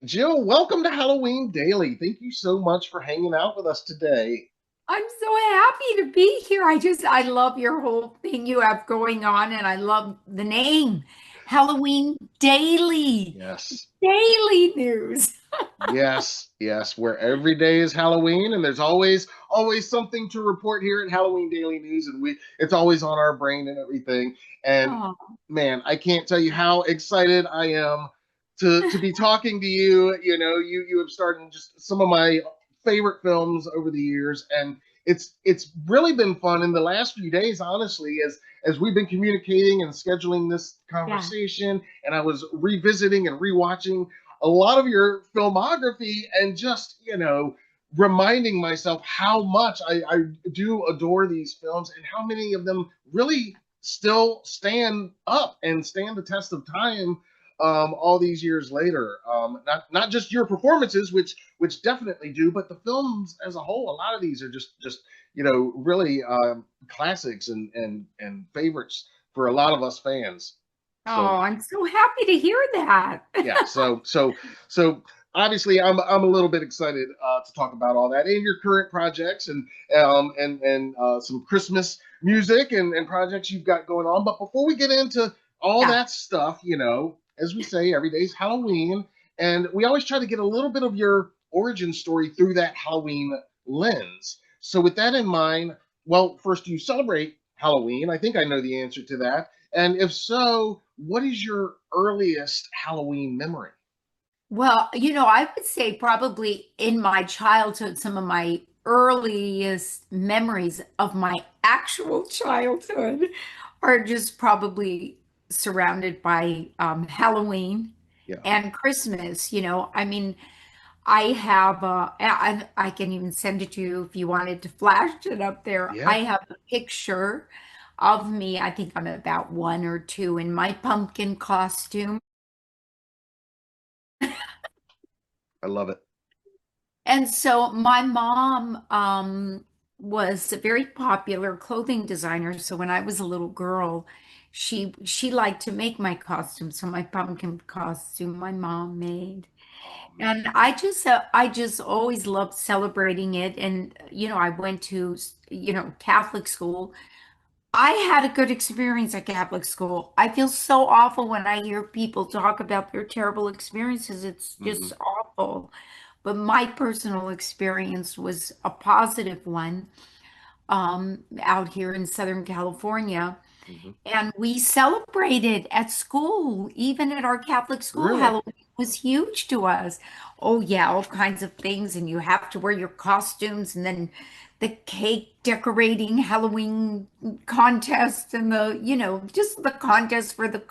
Jill, welcome to Halloween Daily. Thank you so much for hanging out with us today. I'm so happy to be here. I love your whole thing you have going on, and I love the name Halloween Daily. Yes, Daily news. yes, where every day is Halloween and there's always something to report here at Halloween Daily News and it's always on our brain and everything. And Oh, man, I can't tell you how excited I am to be talking to you. You have started just some of my favorite films over the years, and it's really been fun in the last few days, honestly, as we've been communicating and scheduling this yeah. conversation, and I was revisiting and rewatching a lot of your filmography and just, reminding myself how much I do adore these films and how many of them really still stand up and stand the test of time all these years later. Not just your performances, which definitely do, but the films as a whole. A lot of these are just really classics and favorites for a lot of us fans. So Oh, I'm so happy to hear that. yeah, so obviously I'm a little bit excited to talk about all that and your current projects and some Christmas music and projects you've got going on. But before we get into all Yeah. that stuff, as we say, every day's Halloween, and we always try to get a little bit of your origin story through that Halloween lens. So with that in mind, well, first, do you celebrate Halloween? I think I know the answer to that. And if so, what is your earliest Halloween memory? Well, I would say probably in my childhood, some of my earliest memories of my actual childhood are just probably surrounded by Halloween Yeah. and Christmas. I mean, I have, I can even send it to you if you wanted to flash it up there. Yeah. I have a picture of me. I think I'm about one or two in my pumpkin costume. I love it. And so my mom was a very popular clothing designer. So when I was a little girl, she liked to make my costume. So my pumpkin costume my mom made. Oh man. And I just always loved celebrating it. And I went to Catholic school. I had a good experience at Catholic school. I feel so awful when I hear people talk about their terrible experiences. It's Mm-hmm. just awful. But my personal experience was a positive one out here in Southern California. Mm-hmm. And we celebrated at school, even at our Catholic school. Really? Halloween was huge to us. Oh, yeah, all kinds of things. And you have to wear your costumes, and then the cake decorating Halloween contest, and just the contest for the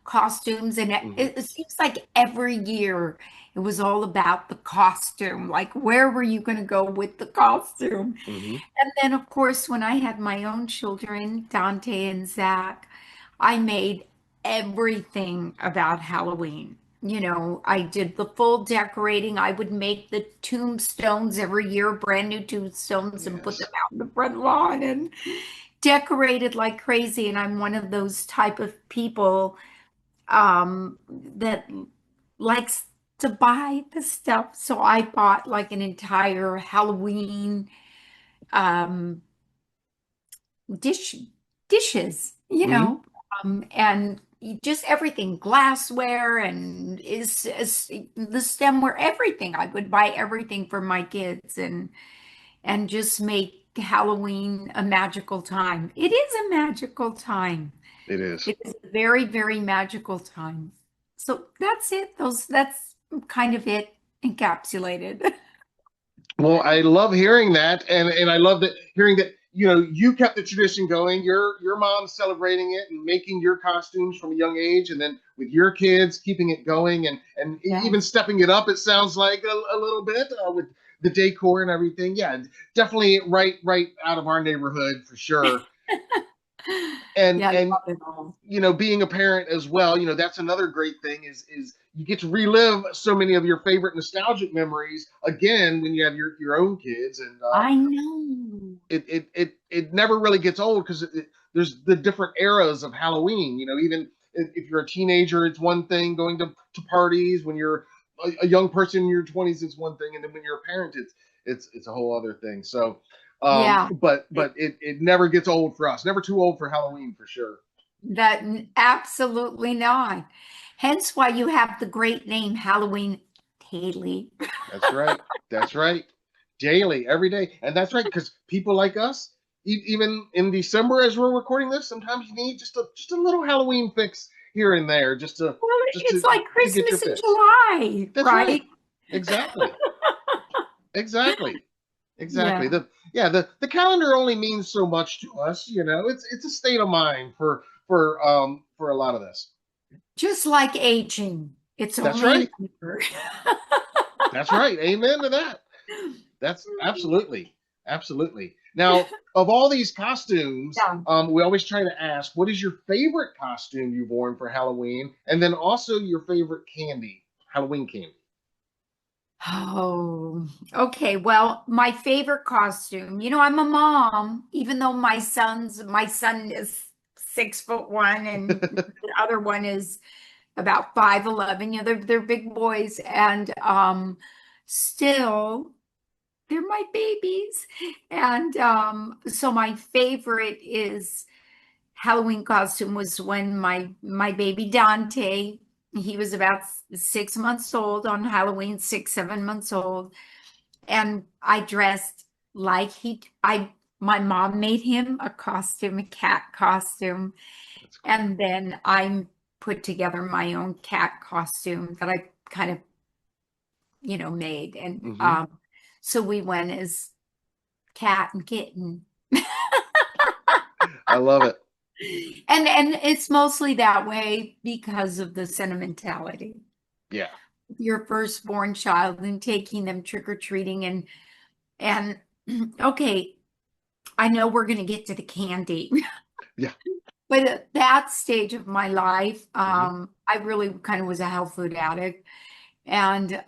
costumes. And it, Mm-hmm. it seems like every year it was all about the costume. Like, where were you going to go with the costume? Mm-hmm. And then, of course, when I had my own children, Dante and Zach, I made everything about Halloween. I did the full decorating. I would make the tombstones every year, brand new tombstones, and put them Yes. out in the front lawn and decorated like crazy. And I'm one of those type of people that likes to buy the stuff. So I bought like an entire Halloween um dish dishes, Mm-hmm. and just everything, glassware and is the stemware, everything. I would buy everything for my kids and just make Halloween a magical time. It is a magical time. It is. It is a very, very magical time. So that's it. That's kind of it encapsulated. Well, I love hearing that, and I love that hearing that you kept the tradition going. Your mom celebrating it and making your costumes from a young age, and then with your kids keeping it going and even Yes. stepping it up. It sounds like a little bit with the decor and everything. Yeah, definitely right out of our neighborhood for sure. And Yeah, I and love it all. being a parent as well, that's another great thing is you get to relive so many of your favorite nostalgic memories again when you have your own kids, and I know. it never really gets old because there's the different eras of Halloween. Even if you're a teenager, it's one thing going to parties. When you're a young person in your 20s, it's one thing, and then when you're a parent, it's a whole other thing. So, Yeah, but it never gets old for us. Never too old for Halloween for sure. that absolutely not. Hence why you have the great name Halloween Haley. That's right. That's right. Daily, every day, and that's right because people like us, even in December as we're recording this, sometimes you need just a little Halloween fix here and there, Well, just it's like to get your Christmas in fix. July, That's right. right? Exactly. Exactly. Exactly. Yeah. The calendar only means so much to us, you know. It's a state of mind for a lot of this. Just like aging, it's That's only a right. year. That's right. Amen to that. That's absolutely, absolutely. Now, of all these costumes, Yeah. we always try to ask, what is your favorite costume you've worn for Halloween, and then also your favorite candy, Halloween candy. Oh, okay. Well, my favorite costume, I'm a mom, even though my son is 6'1" and the other one is about 5'11. They're big boys and still they're my babies. And so my favorite is Halloween costume was when my baby Dante, he was about 6 months old on Halloween, 6, 7 months old, and I dressed like my mom made him a costume, a cat costume, That's cool. and then I put together my own cat costume that I kind of, made, and Hmm. so we went as cat and kitten. I love it. And it's mostly that way because of the sentimentality. Yeah. Your firstborn child and taking them trick-or-treating and okay, I know we're going to get to the candy, Yeah. but at that stage of my life, Hmm. I really kind of was a health food addict. And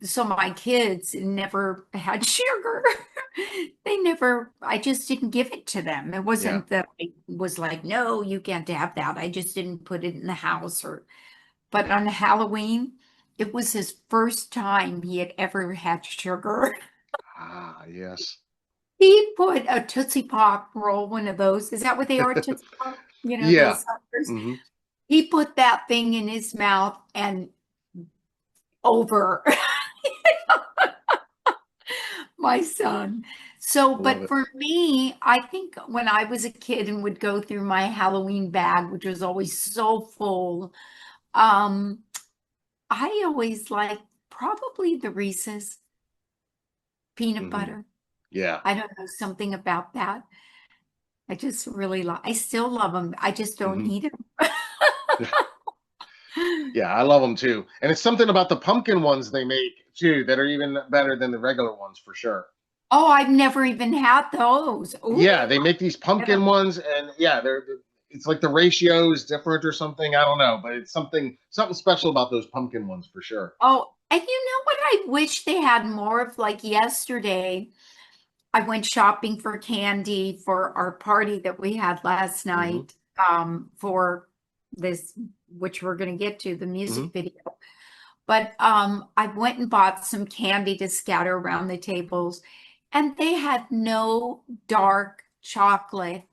so my kids never had sugar. I just didn't give it to them. It Yeah. wasn't that I was like, no, you can't have that. I just didn't put it in the house but on Halloween, it was his first time he had ever had sugar. Ah, yes. He put a Tootsie Pop roll, one of those. Is that what they are, Tootsie Pop? The Yeah. suckers. Hmm. He put that thing in his mouth and over. My son. So, I love but it. for me, I think when I was a kid and would go through my Halloween bag, which was always so full, um, I always liked probably the Reese's peanut Hmm. butter. Yeah. I don't know, something about that. I just really love, I still love them. I just don't Hmm. eat them. Yeah, I love them too. And it's something about the pumpkin ones they make too that are even better than the regular ones for sure. Oh, I've never even had those. Oh, Yeah, they make these pumpkin ones, and yeah, it's like the ratio is different or something. I don't know, but it's something special about those pumpkin ones for sure. oh, and you know what I wish they had more of? Like yesterday, I went shopping for candy for our party that we had last Hmm. night, for this, which we're going to get to, the Hmm. music video. But I went and bought some candy to scatter around the tables, and they had no dark chocolate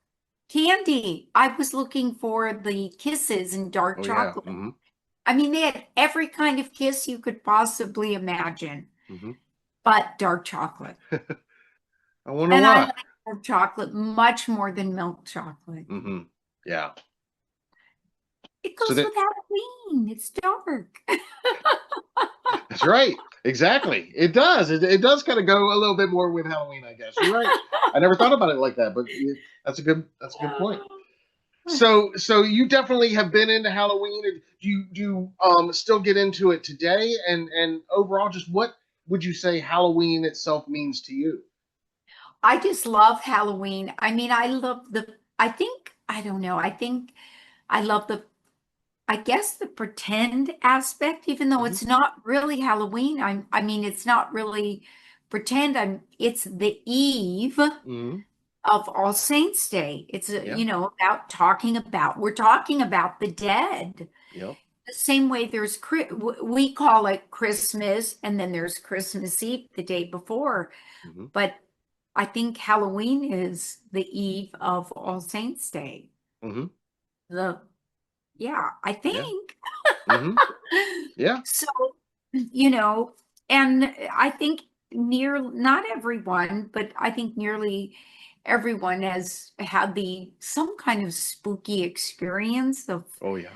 candy. I was looking for the kisses in dark Oh yeah. chocolate. Hmm. I mean, they had every kind of kiss you could possibly imagine, Hmm. but dark chocolate. I wonder And I why. like dark chocolate much more than milk chocolate. Hmm. Yeah. It So goes that with Halloween. It's dark. that's right. Exactly. It does. It does kind of go a little bit more with Halloween, I guess. You're right. I never thought about it like that, but that's a good point. So you definitely have been into Halloween. Do you still get into it today? And overall, just what would you say Halloween itself means to you? I just love Halloween. I mean, I don't know. I think I love I guess the pretend aspect, even though Hmm. it's not really Halloween. I mean, it's not really pretend. It's the eve Hmm. of All Saints Day. It's Yeah. we're talking about the dead. Yep. The same way we call it Christmas, and then there's Christmas Eve the day before. Hmm. But I think Halloween is the eve of All Saints Day. Hmm. The Yeah, I Yeah. think. Hmm. Yeah. So, you know, and I think not everyone, but I think nearly everyone has had the some kind of spooky experience of Oh yeah.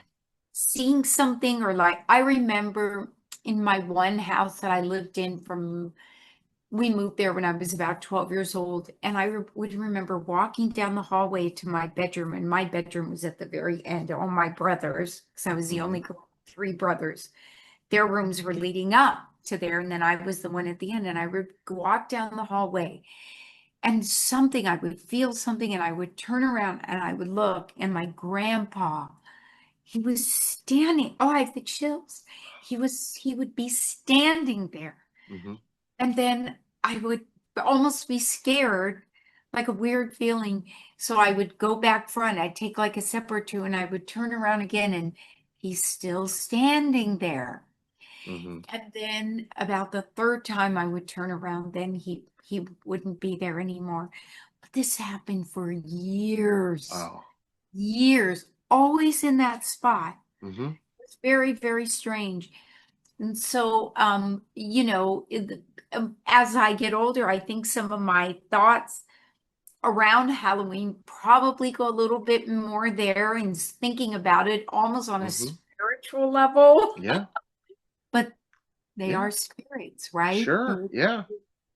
seeing something, or like I remember in my one house that I lived in from we moved there when I was about 12 years old, and would remember walking down the hallway to my bedroom, and my bedroom was at the very end. All my brothers, because I was the Hmm. only girl, three brothers, their rooms were leading up to there, and then I was the one at the end, and I would walk down the hallway, and I would feel something, and I would turn around and I would look, and my grandpa, he was standing. Oh, I have the chills. He would be standing there. Hmm. And then I would almost be scared, like a weird feeling. So I would go back front. I'd take like a step or two and I would turn around again and he's still standing there. Hmm. And then about the third time I would turn around, then he wouldn't be there anymore. But this happened for years, Oh. years, always in that spot. Hmm. It's very, very strange. And so, as I get older, I think some of my thoughts around Halloween probably go a little bit more there and thinking about it almost on a Hmm. spiritual level. Yeah. But they Yeah. are spirits, right? Sure. Yeah.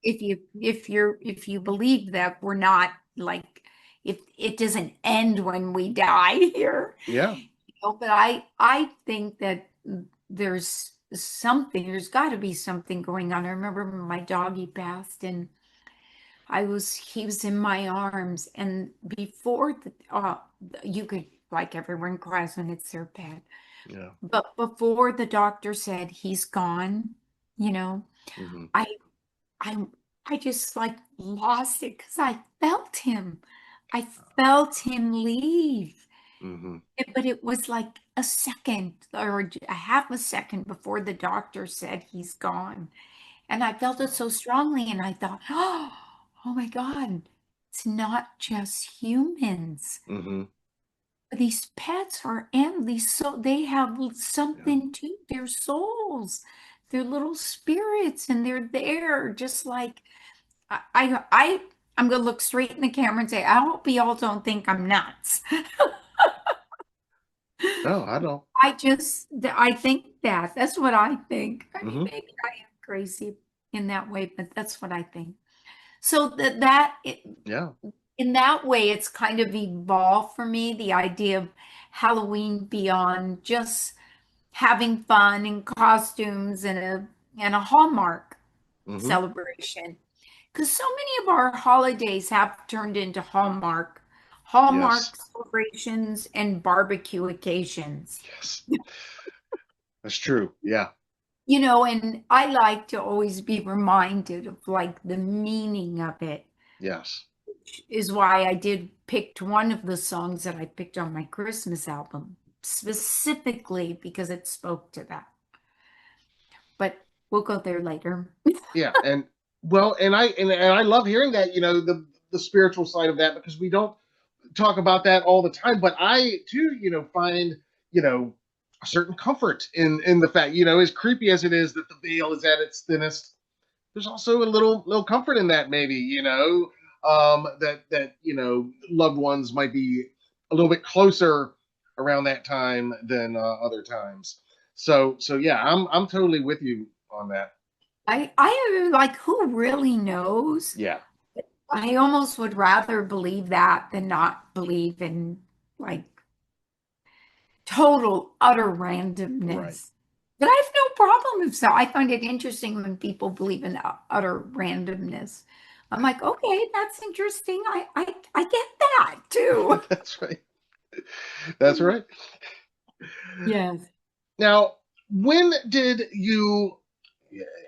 If you believe that we're not like if it doesn't end when we die here, Yeah. but I think that there's got to be something going on. I remember when my doggy passed and he was in my arms, and before you could, like, everyone cries when it's their pet, Yeah. but before the doctor said he's gone, you know, Hmm. I I I just like lost it because I felt him. I felt him leave. Hmm. But it was like a second or a half a second before the doctor said he's gone. And I felt it so strongly, and I thought, oh my God, it's not just humans. Hmm. These pets are animals, so they have Yeah. something to their souls. They're little spirits, and they're there just like I'm gonna look straight in the camera and say, I hope y'all don't think I'm nuts. No, I don't. I think that's what I think. I mean, Hmm. maybe I am crazy in that way, but that's what I think. So Yeah. in that way, it's kind of evolved for me, the idea of Halloween beyond just having fun and costumes and a Hallmark Hmm. celebration. Because so many of our holidays have turned into Hallmark Yes. celebrations and barbecue occasions. Yes. That's true. Yeah. And I like to always be reminded of like the meaning of it, Yes. which is why I did picked one of the songs that I picked on my Christmas album, specifically because it spoke to that. But we'll go there later. Yeah. And well, and I love hearing that, the spiritual side of that, because we don't talk about that all the time. But I too, find, you know, a certain comfort in the fact, as creepy as it is that the veil is at its thinnest, there's also a little comfort in that, maybe, that loved ones might be a little bit closer around that time than other times. So yeah, I'm totally with you on that. I am like, who really knows? Yeah. I almost would rather believe that than not believe in like total utter Right. randomness. But I have no problem if so. I find it interesting when people believe in utter randomness. I'm like, okay, that's interesting. I get that too. That's right. That's right. Yes. Now, when did you?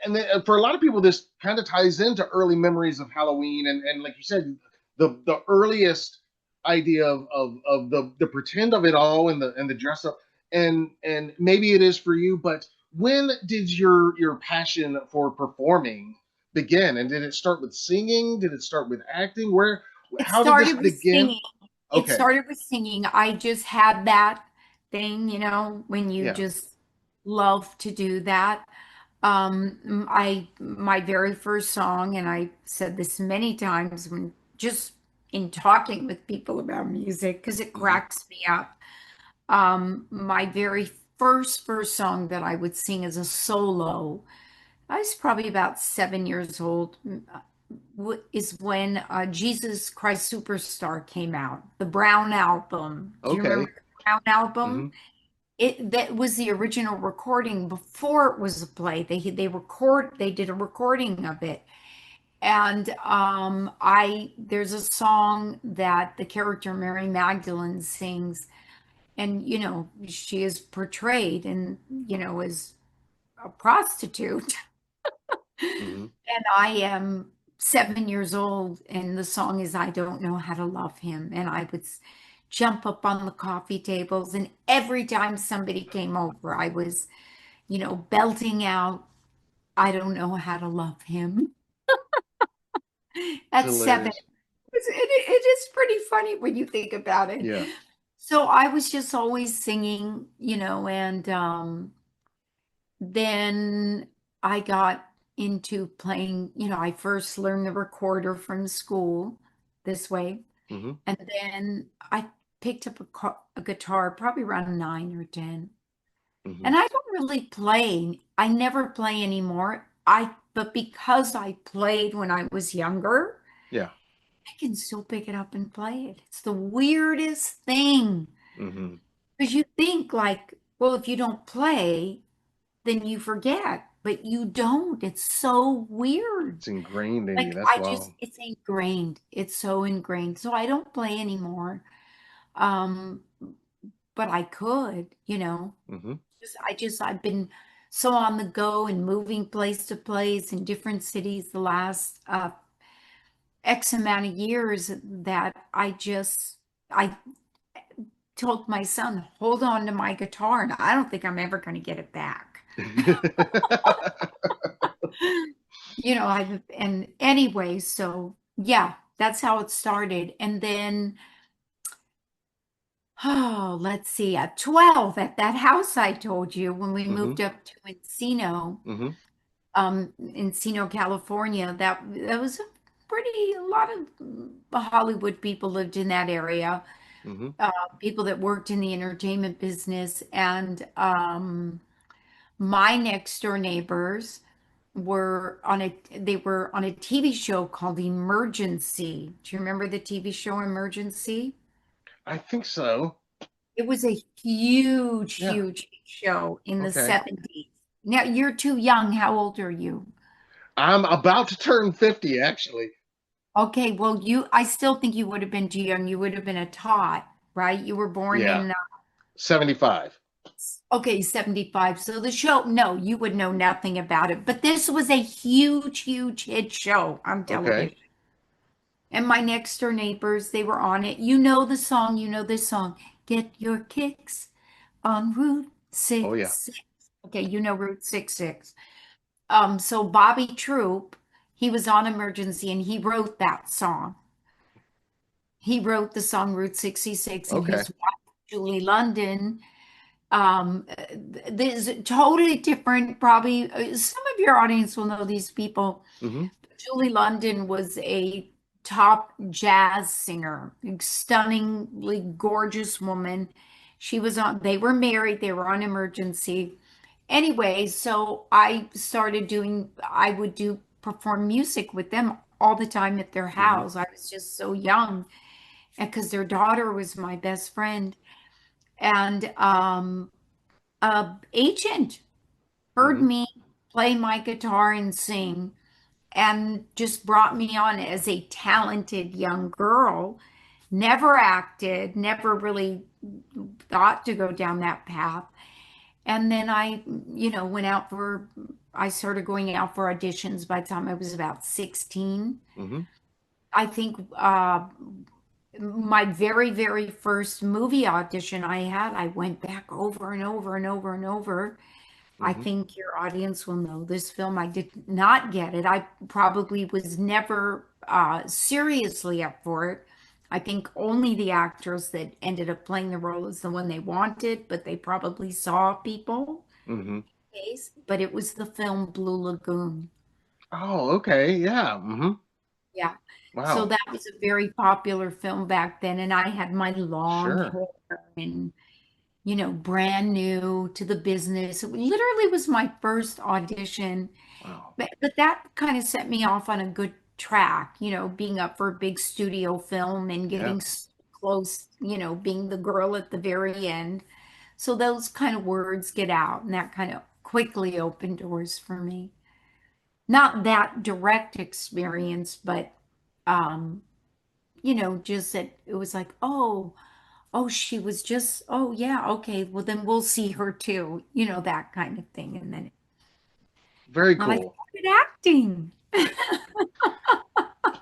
And then, for a lot of people, this kind of ties into early memories of Halloween, and like you said, the earliest idea of the pretend of it all and the dress up. and maybe it is for you, but when did your passion for performing begin? And did it start with singing? Did it start with acting? Where It how did this started with begin? singing. It Okay. started with singing. I just had that thing, when you Yeah. just love to do that. I my very first song, and I said this many times when just in talking with people about music, because it Hmm. cracks me up. My very first song that I would sing as a solo, I was probably about 7 years old, is when Jesus Christ Superstar came out, the Brown album. Do you remember Okay. the Brown Hmm. album? It that was the original recording before it was a play. They did a recording of it. And I there's a song that the character Mary Magdalene sings, and she is portrayed and as a prostitute. Hmm. And I am 7 years old, and the song is I Don't Know How to Love Him. And I would jump up on the coffee tables, and every time somebody came over, I was, belting out, I don't know how to love him at 7. Hilarious. It is pretty funny when you think about it. Yeah. So I was just always singing, and then I got into playing, I first learned the recorder from school this way. Hmm. And then I picked up a guitar probably around 9 or 10. Hmm. And I don't really play. I never play anymore. But because I played when I was younger, Yeah. I can still pick it up and play it. It's the weirdest thing. Hmm. Because you think like, well, if you don't play, then you forget, but you don't. It's so weird. It's ingrained in you. Like That's wild. it's ingrained. It's so ingrained. So I don't play anymore. Um, but I could, Hmm. I've been so on the go and moving place to place in different cities the last X amount of years that I told my son, hold on to my guitar, and I don't think I'm ever going to get it back. And anyway, so yeah, that's how it started. And then, oh, let's see, at 12, at that house I told you when we Hmm. moved up to Hmm. Encino, California, that was a lot of Hollywood people lived in that area, Hmm. people that worked in the entertainment business. And my next door neighbors they were on a TV show called Emergency. Do you remember the TV show Emergency? I think so. It was a huge, Yeah. huge show in the Okay. 70s. Now you're too young. How old are you? I'm about to turn 50, actually. Okay, well, I still think you would have been too young. You would have been a tot, right? You were born Yeah. in, 75. okay, 75. So the show, no, you would know nothing about it. But this was a huge, huge hit show on Okay. television. And my next door neighbors, they were on it. You know the song, you know this song. Get your kicks on Route Oh, yeah. 66. Okay, you know Route 66. So Bobby Troop, he was on Emergency and he wrote that song. He wrote the song Route 66, and Okay. his wife, Julie London, this is totally different. Probably some of your audience will know these people. Hmm. Julie London was a top jazz singer, stunningly gorgeous woman. They were married, they were on Emergency. Anyway, so I would perform music with them all the time at their Hmm. house. I was just so young, and because their daughter was my best friend. And a agent heard Hmm. me play my guitar and sing and just brought me on as a talented young girl. Never acted, never really thought to go down that path. And then I started going out for auditions by the time I was about 16. Hmm. I think my very, very first movie audition I had, I went back over and over and over and over. I Hmm. think your audience will know this film. I did not get it. I probably was never seriously up for it. I think only the actors that ended up playing the role is the one they wanted, but they probably saw people. Hmm. Case, but it was the film Blue Lagoon. Oh, okay. Yeah. Hmm. Yeah. So Wow. that was a very popular film back then, and I had my long Sure. hair and brand new to the business. It literally was my first audition, Wow. but that kind of set me off on a good track, being up for a big studio film and Yeah. getting close, being the girl at the very end. So those kind of words get out, and that kind of quickly opened doors for me. Not that direct experience, but um, just that it was like, oh, she was just, oh yeah, okay, well then we'll see her too, that kind of thing. And then Very I cool. started acting.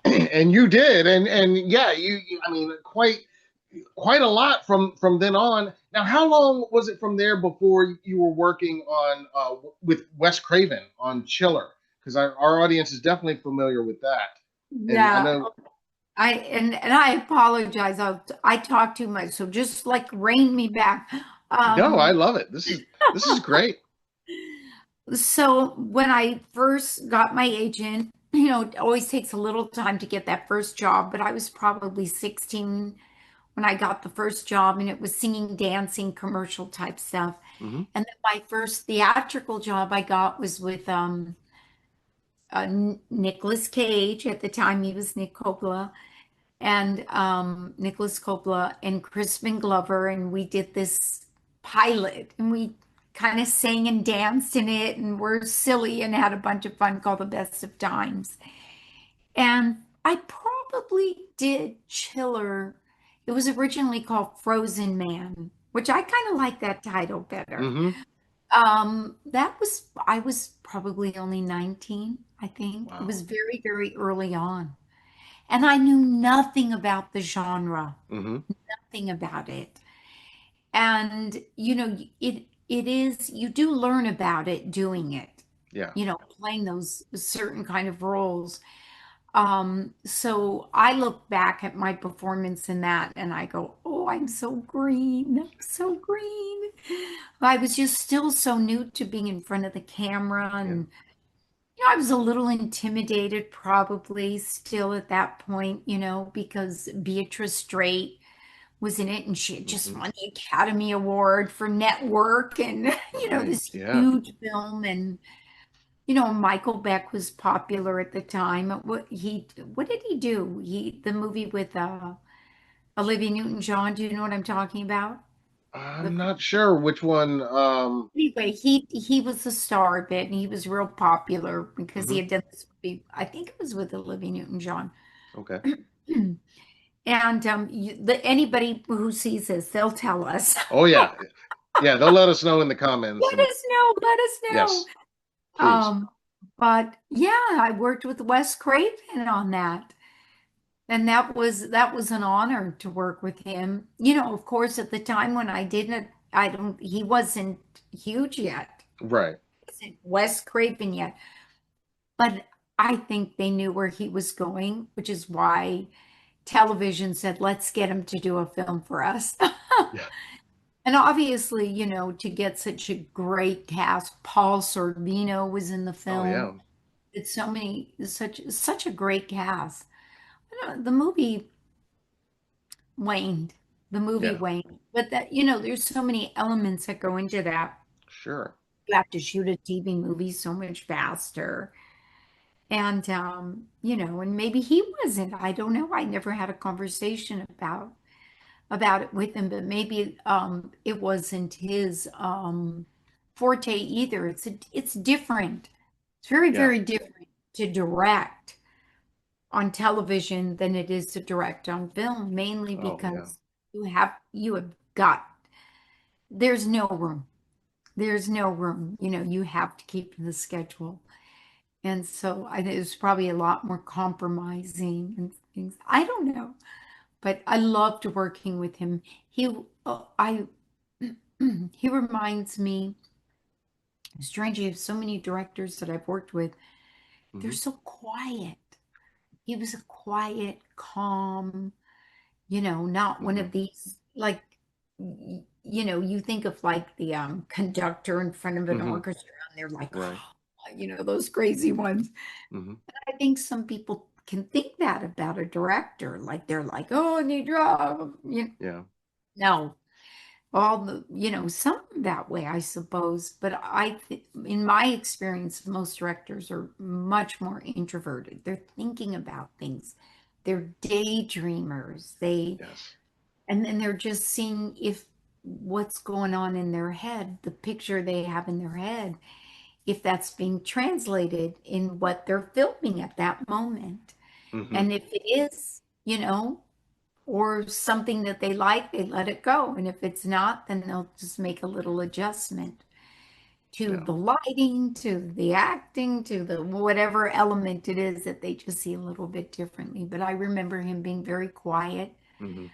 And you did, and yeah, I mean, quite a lot from then on. Now, how long was it from there before you were working on with Wes Craven on Chiller? Because our audience is definitely familiar with that, and I Yeah, know. and I apologize. I talk too much, so just like rein me back. No, I Um, love it. This is great. so when I first got my agent, it always takes a little time to get that first job, but I was probably 16 when I got the first job, and it was singing, dancing, commercial type stuff. Hmm. And then my first theatrical job I got was with Nicolas Cage. At the time, he was Nick Coppola, and Nicholas Coppola and Crispin Glover, and we did this pilot, and we kind of sang and danced in it, and were silly and had a bunch of fun called The Best of Times. And I probably did Chiller. It was originally called Frozen Man, which I kind of like that title better. Hmm. I was probably only 19, I think. It was Wow. very, very early on. And I knew nothing about the genre, Hmm. nothing about it. And it is, you do learn about it doing it, Yeah. playing those certain kind of roles. So I look back at my performance in that and I go, oh, I'm so green. I'm so green. I was just still so new to being in front of the camera, Yeah. and I was a little intimidated probably still at that point, because Beatrice Straight was in it and she had just Hmm. won the Academy Award for Network and, Right. this Yeah. huge film. And, Michael Beck was popular at the time. What did he do? The movie with Olivia Newton-John. Do you know what I'm talking about? The I'm not sure which one. Anyway, he was the star of it, and he was real popular because he Mhm. had done this movie. I think it was with Olivia Newton-John. Okay. And anybody who sees this, they'll tell us. Oh yeah, yeah. They'll let us know in the comments, Let and us know. Let us know. yes, please. Um, but yeah, I worked with Wes Craven on that. And that was an honor to work with him. Of course, at the time when I did it, he wasn't huge yet. Right. He wasn't Wes Craven yet. But I think they knew where he was going, which is why television said, let's get him to do a film for us. Yeah. And obviously, to get such a great cast, Paul Sorvino was in the Oh yeah. film. It's such a great cast. The movie waned. The movie Yeah. waned. But that, there's so many elements that go into that. Sure. You have to shoot a TV movie so much faster. And and maybe he wasn't. I don't know. I never had a conversation about it with him, but maybe it wasn't his forte either. It's different. It's very, Yeah. very different to direct on television than it is to direct on film, mainly Oh yeah. because you have got there's no room. There's no room. You have to keep the schedule. And so I think it was probably a lot more compromising and things. I don't know. but I loved working with him. He, I, he reminds me, strangely, of so many directors that I've worked with. They're Hmm. so quiet. He was a quiet, calm, not one Hmm. of these like you think of like the conductor in front of an Hmm. orchestra and they're like, Right. those crazy ones. Hmm. I think some people can think that about a director. Like they're like, oh, I need drug. Yeah. No, all some that way, I suppose. But in my experience, most directors are much more introverted. They're thinking about things. They're daydreamers. Yes. And then they're just seeing if what's going on in their head, the picture they have in their head, if that's being translated in what they're filming at that moment. Hmm. And if it is, or something that they like, they let it go. And if it's not, then they'll just make a little adjustment to Yeah. the lighting, to the acting, to the whatever element it is that they just see a little bit differently. But I remember him being very quiet. Hmm.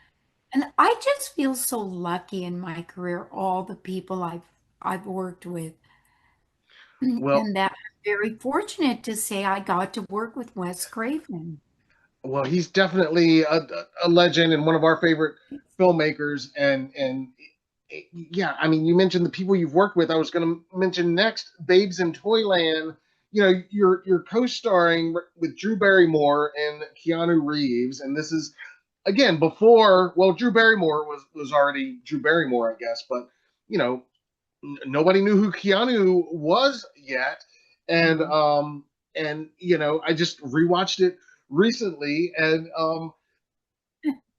And I just feel so lucky in my career, all the people I've worked with, Well, and that I'm very fortunate to say I got to work with Wes Craven. well, he's definitely a legend and one of our favorite filmmakers. And yeah, I mean, you mentioned the people you've worked with. I was going to mention next, Babes in Toyland. You know, you're co-starring with Drew Barrymore and Keanu Reeves, and this is again before. Well, Drew Barrymore was already Drew Barrymore, I guess, but you know, nobody knew who Keanu was yet, and Mhm. um and I just rewatched it recently, and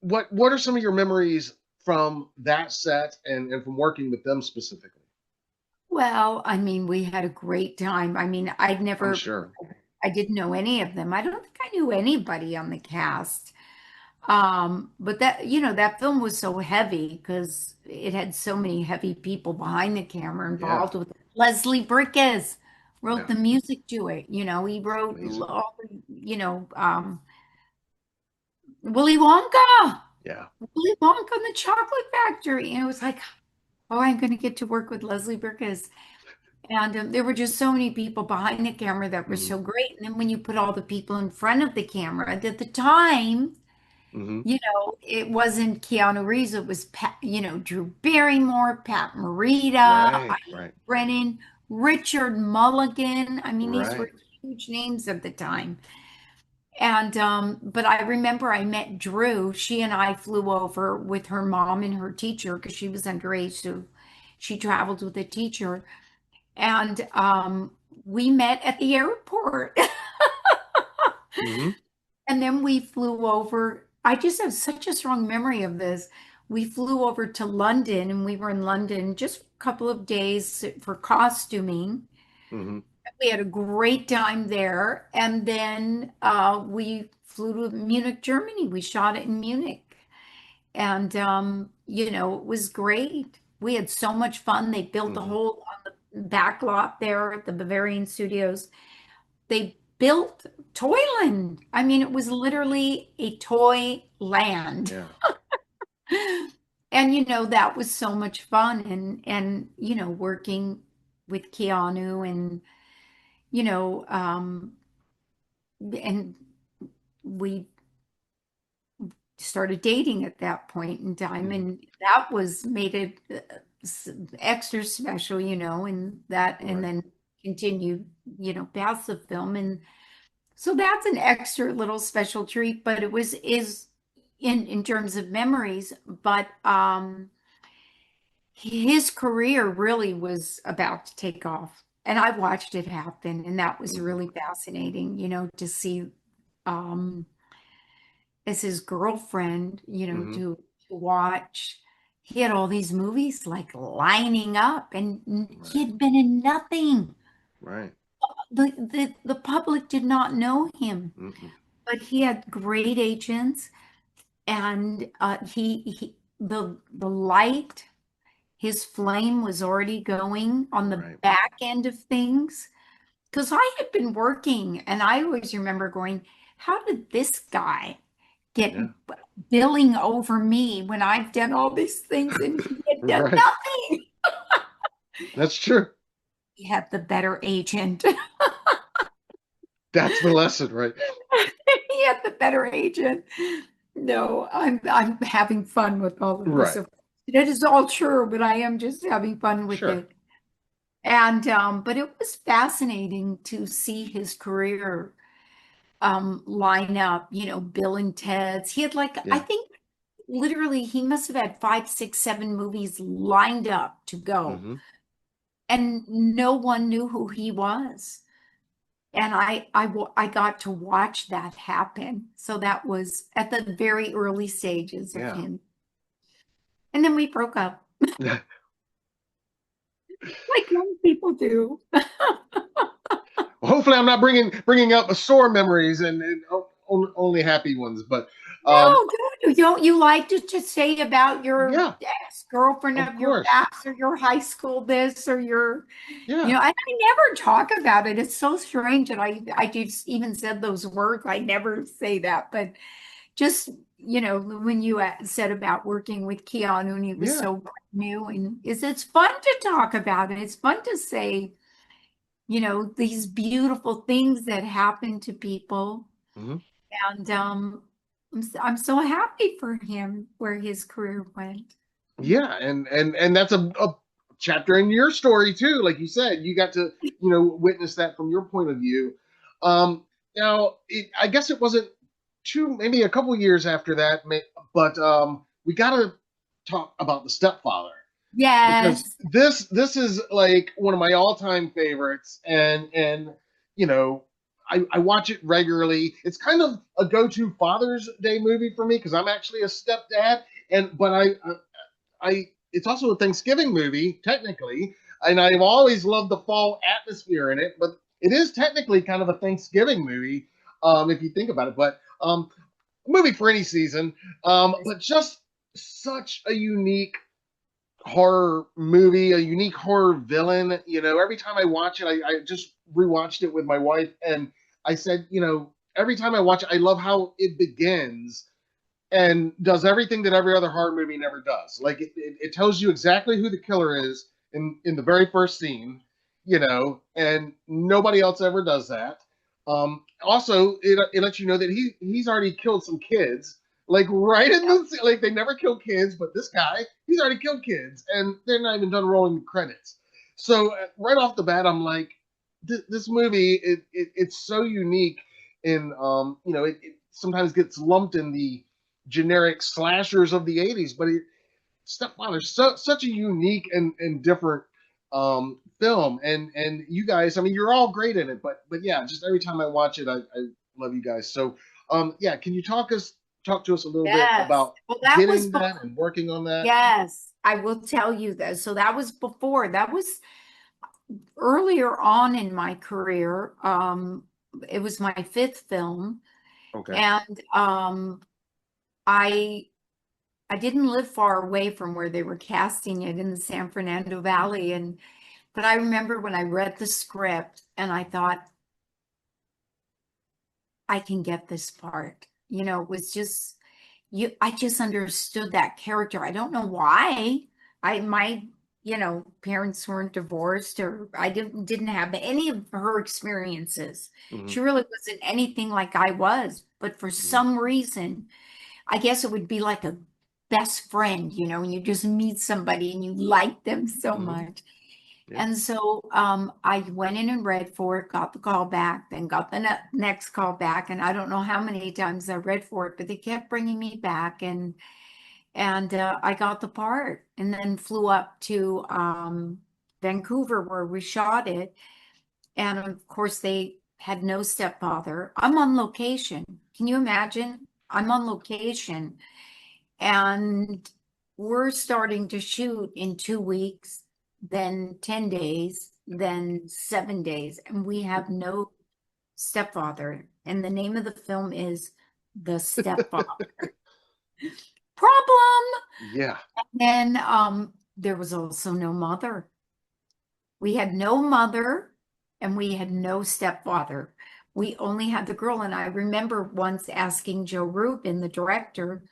what are some of your memories from that set and from working with them specifically? Well, I mean, we had a great time. I mean, I'm sure. I didn't know any of them. I don't think I knew anybody on the cast. But that film was so heavy because it had so many heavy people behind the camera Yeah, involved with it. Leslie Brickes wrote yeah, the music to it. He wrote amazing. all the, Willy Wonka, Yeah. Willy Wonka and the Chocolate Factory. And it was like, oh, I'm going to get to work with Leslie Brickes. And there were just so many people behind the camera that were Hmm. so great. And then when you put all the people in front of the camera, at the time, Hmm. it wasn't Keanu Reeves, it was Pat, Drew Barrymore, Pat Morita, Right, Eileen right, Brennan, Richard Mulligan. I mean, these right. were huge names at the time. And but I remember I met Drew. She and I flew over with her mom and her teacher because she was underage, so she traveled with a teacher. And we met at the airport. Hmm. And then we flew over. I just have such a strong memory of this. We flew over to London and we were in London just a couple of days for costuming. Hmm. We had a great time there. And then we flew to Munich, Germany. We shot it in Munich. And, it was great. We had so much fun. They built a Hmm. whole on the back lot there at the Bavarian Studios. They built Toyland. I mean, it was literally a toy land. Yeah. And that was so much fun and working with Keanu and you know and we started dating at that point in time Hmm. and that was made it extra special, and Right. then continued, past the film. And so that's an extra little special treat, but it was is in terms of memories, but his career really was about to take off. And I watched it happen, and that was Hmm. really fascinating, to see as his girlfriend, Hmm. to watch. He had all these movies like lining up, and he Right. had been in nothing. Right. The public did not know him, Hmm. but he had great agents, and the light, his flame was already going on the Right. back end of things. Because I had been working, and I always remember going, how did this guy get Yeah. billing over me when I've done all these things and he had done Right. nothing. That's true. He had the better agent. That's the lesson, right? He had the better agent. No, I'm having fun with all of this. Right. It is all true, but I am just having fun with Sure. it. And but it was fascinating to see his career line up, Bill and Ted's. He had like, I Yeah. think literally he must have had 5, 6, 7 movies lined up to go. Hmm. And no one knew who he was. And I got to watch that happen. So that was at the very early stages of Yeah. him. And then we broke up, like young people do. Well, hopefully, I'm not bringing up sore memories and only happy ones. But um, No, don't you like to just say about your yeah, ex-girlfriend of of your course. past or your high school this or your, Yeah. and I never talk about it. It's so strange that I just even said those words. I never say that, but just, when you said about working with Keanu and he was Yeah. so brand new and it's fun to talk about it. It's fun to say, these beautiful things that happen to people. Hmm. And I'm so happy for him where his career went. Yeah, and that's a chapter in your story too. Like you said, you got to witness that from your point of view. Now, I guess it wasn't too maybe a couple years after that, but we got to talk about the Stepfather because Yes. this is like one of my all time favorites, and you know. I watch it regularly. It's kind of a go-to Father's Day movie for me because I'm actually a stepdad, and but I it's also a Thanksgiving movie technically, and I've always loved the fall atmosphere in it. But it is technically kind of a Thanksgiving movie, if you think about it. But a movie for any season. But just such a unique horror movie, a unique horror villain. Every time I watch it, I just rewatched it with my wife, and I said, every time I watch it, I love how it begins and does everything that every other horror movie never does. Like it tells you exactly who the killer is in the very first scene, and nobody else ever does that. Also, it lets you know that he's already killed some kids. Like right in the like they never kill kids, but this guy he's already killed kids, and they're not even done rolling the credits. So right off the bat, I'm like, this movie it's so unique, and it sometimes gets lumped in the generic slashers of the 80s, but Stepfather's such a unique and different film. And you guys, I mean, you're all great in it, but yeah, just every time I watch it, I love you guys. So yeah, can you talk to us a little bit Yes. about Well, that was getting before. that and working on that? Yes, I will tell you that. So that was before. That was earlier on in my career. It was my fifth film, Okay. and I I didn't live far away from where they were casting it in the San Fernando Valley, and but I remember when I read the script and I thought, I can get this part. It was just I just understood that character. I don't know why. My parents weren't divorced or I didn't have any of her experiences. Mm-hmm. She really wasn't anything like I was, but for Mm-hmm. some reason, I guess it would be like a best friend, you just meet somebody and you like them so Mm-hmm. much. Yeah. And so I went in and read for it, got the call back, then got the next call back, and I don't know how many times I read for it, but they kept bringing me back, and I got the part, and then flew up to Vancouver where we shot it, and of course they had no stepfather. I'm on location. Can you imagine? I'm on location, and we're starting to shoot in 2 weeks, then 10 days, then 7 days, and we have no stepfather. And the name of the film is The Stepfather. Problem. Yeah. Then there was also no mother. We had no mother and we had no stepfather. We only had the girl. And I remember once asking Joe Rubin, the director,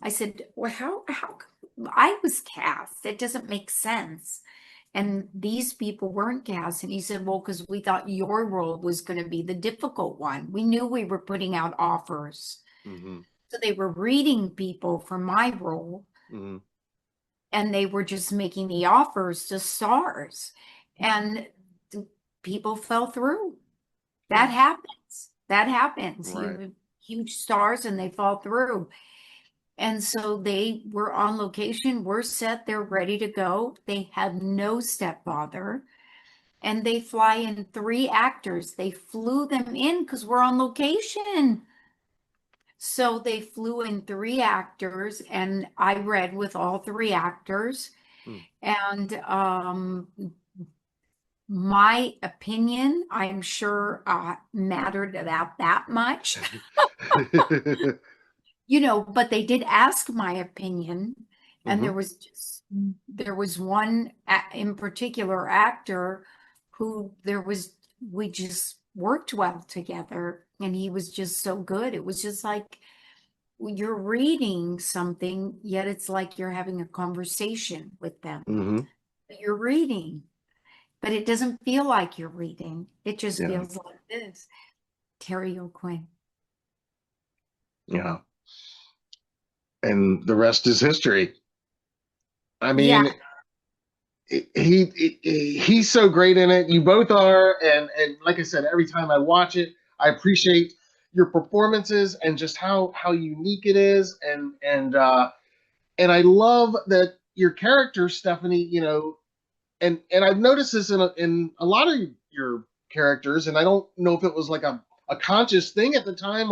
I said, well, how come I was cast? It doesn't make sense. And these people weren't cast. And he said, well, because we thought your role was going to be the difficult one. We knew we were putting out offers. Hmm. So they were reading people for my role, Hmm. and they were just making the offers to stars. And people fell through. That Yeah. happens. That happens. Right. You have huge stars and they fall through. And so they were on location, we're set, they're ready to go. They had no stepfather, and they fly in three actors. They flew them in because we're on location. So they flew in three actors, and I read with all three actors. Mm. And my opinion, I'm sure, mattered about that much. But they did ask my opinion, and Hmm. there was one in particular actor who we just worked well together, and he was just so good. It was just like you're reading something, yet it's like you're having a conversation with them. Hmm. You're reading, but it doesn't feel like you're reading. It just Yeah. feels like this. Terry O'Quinn. Yeah. And the rest is history. I Yeah. mean, he's so great in it. You both are, and like I said, every time I watch it, I appreciate your performances and just how unique it is, and I love that your character, Stephanie. And I've noticed this in a lot of your characters, and I don't know if it was like a conscious thing at the time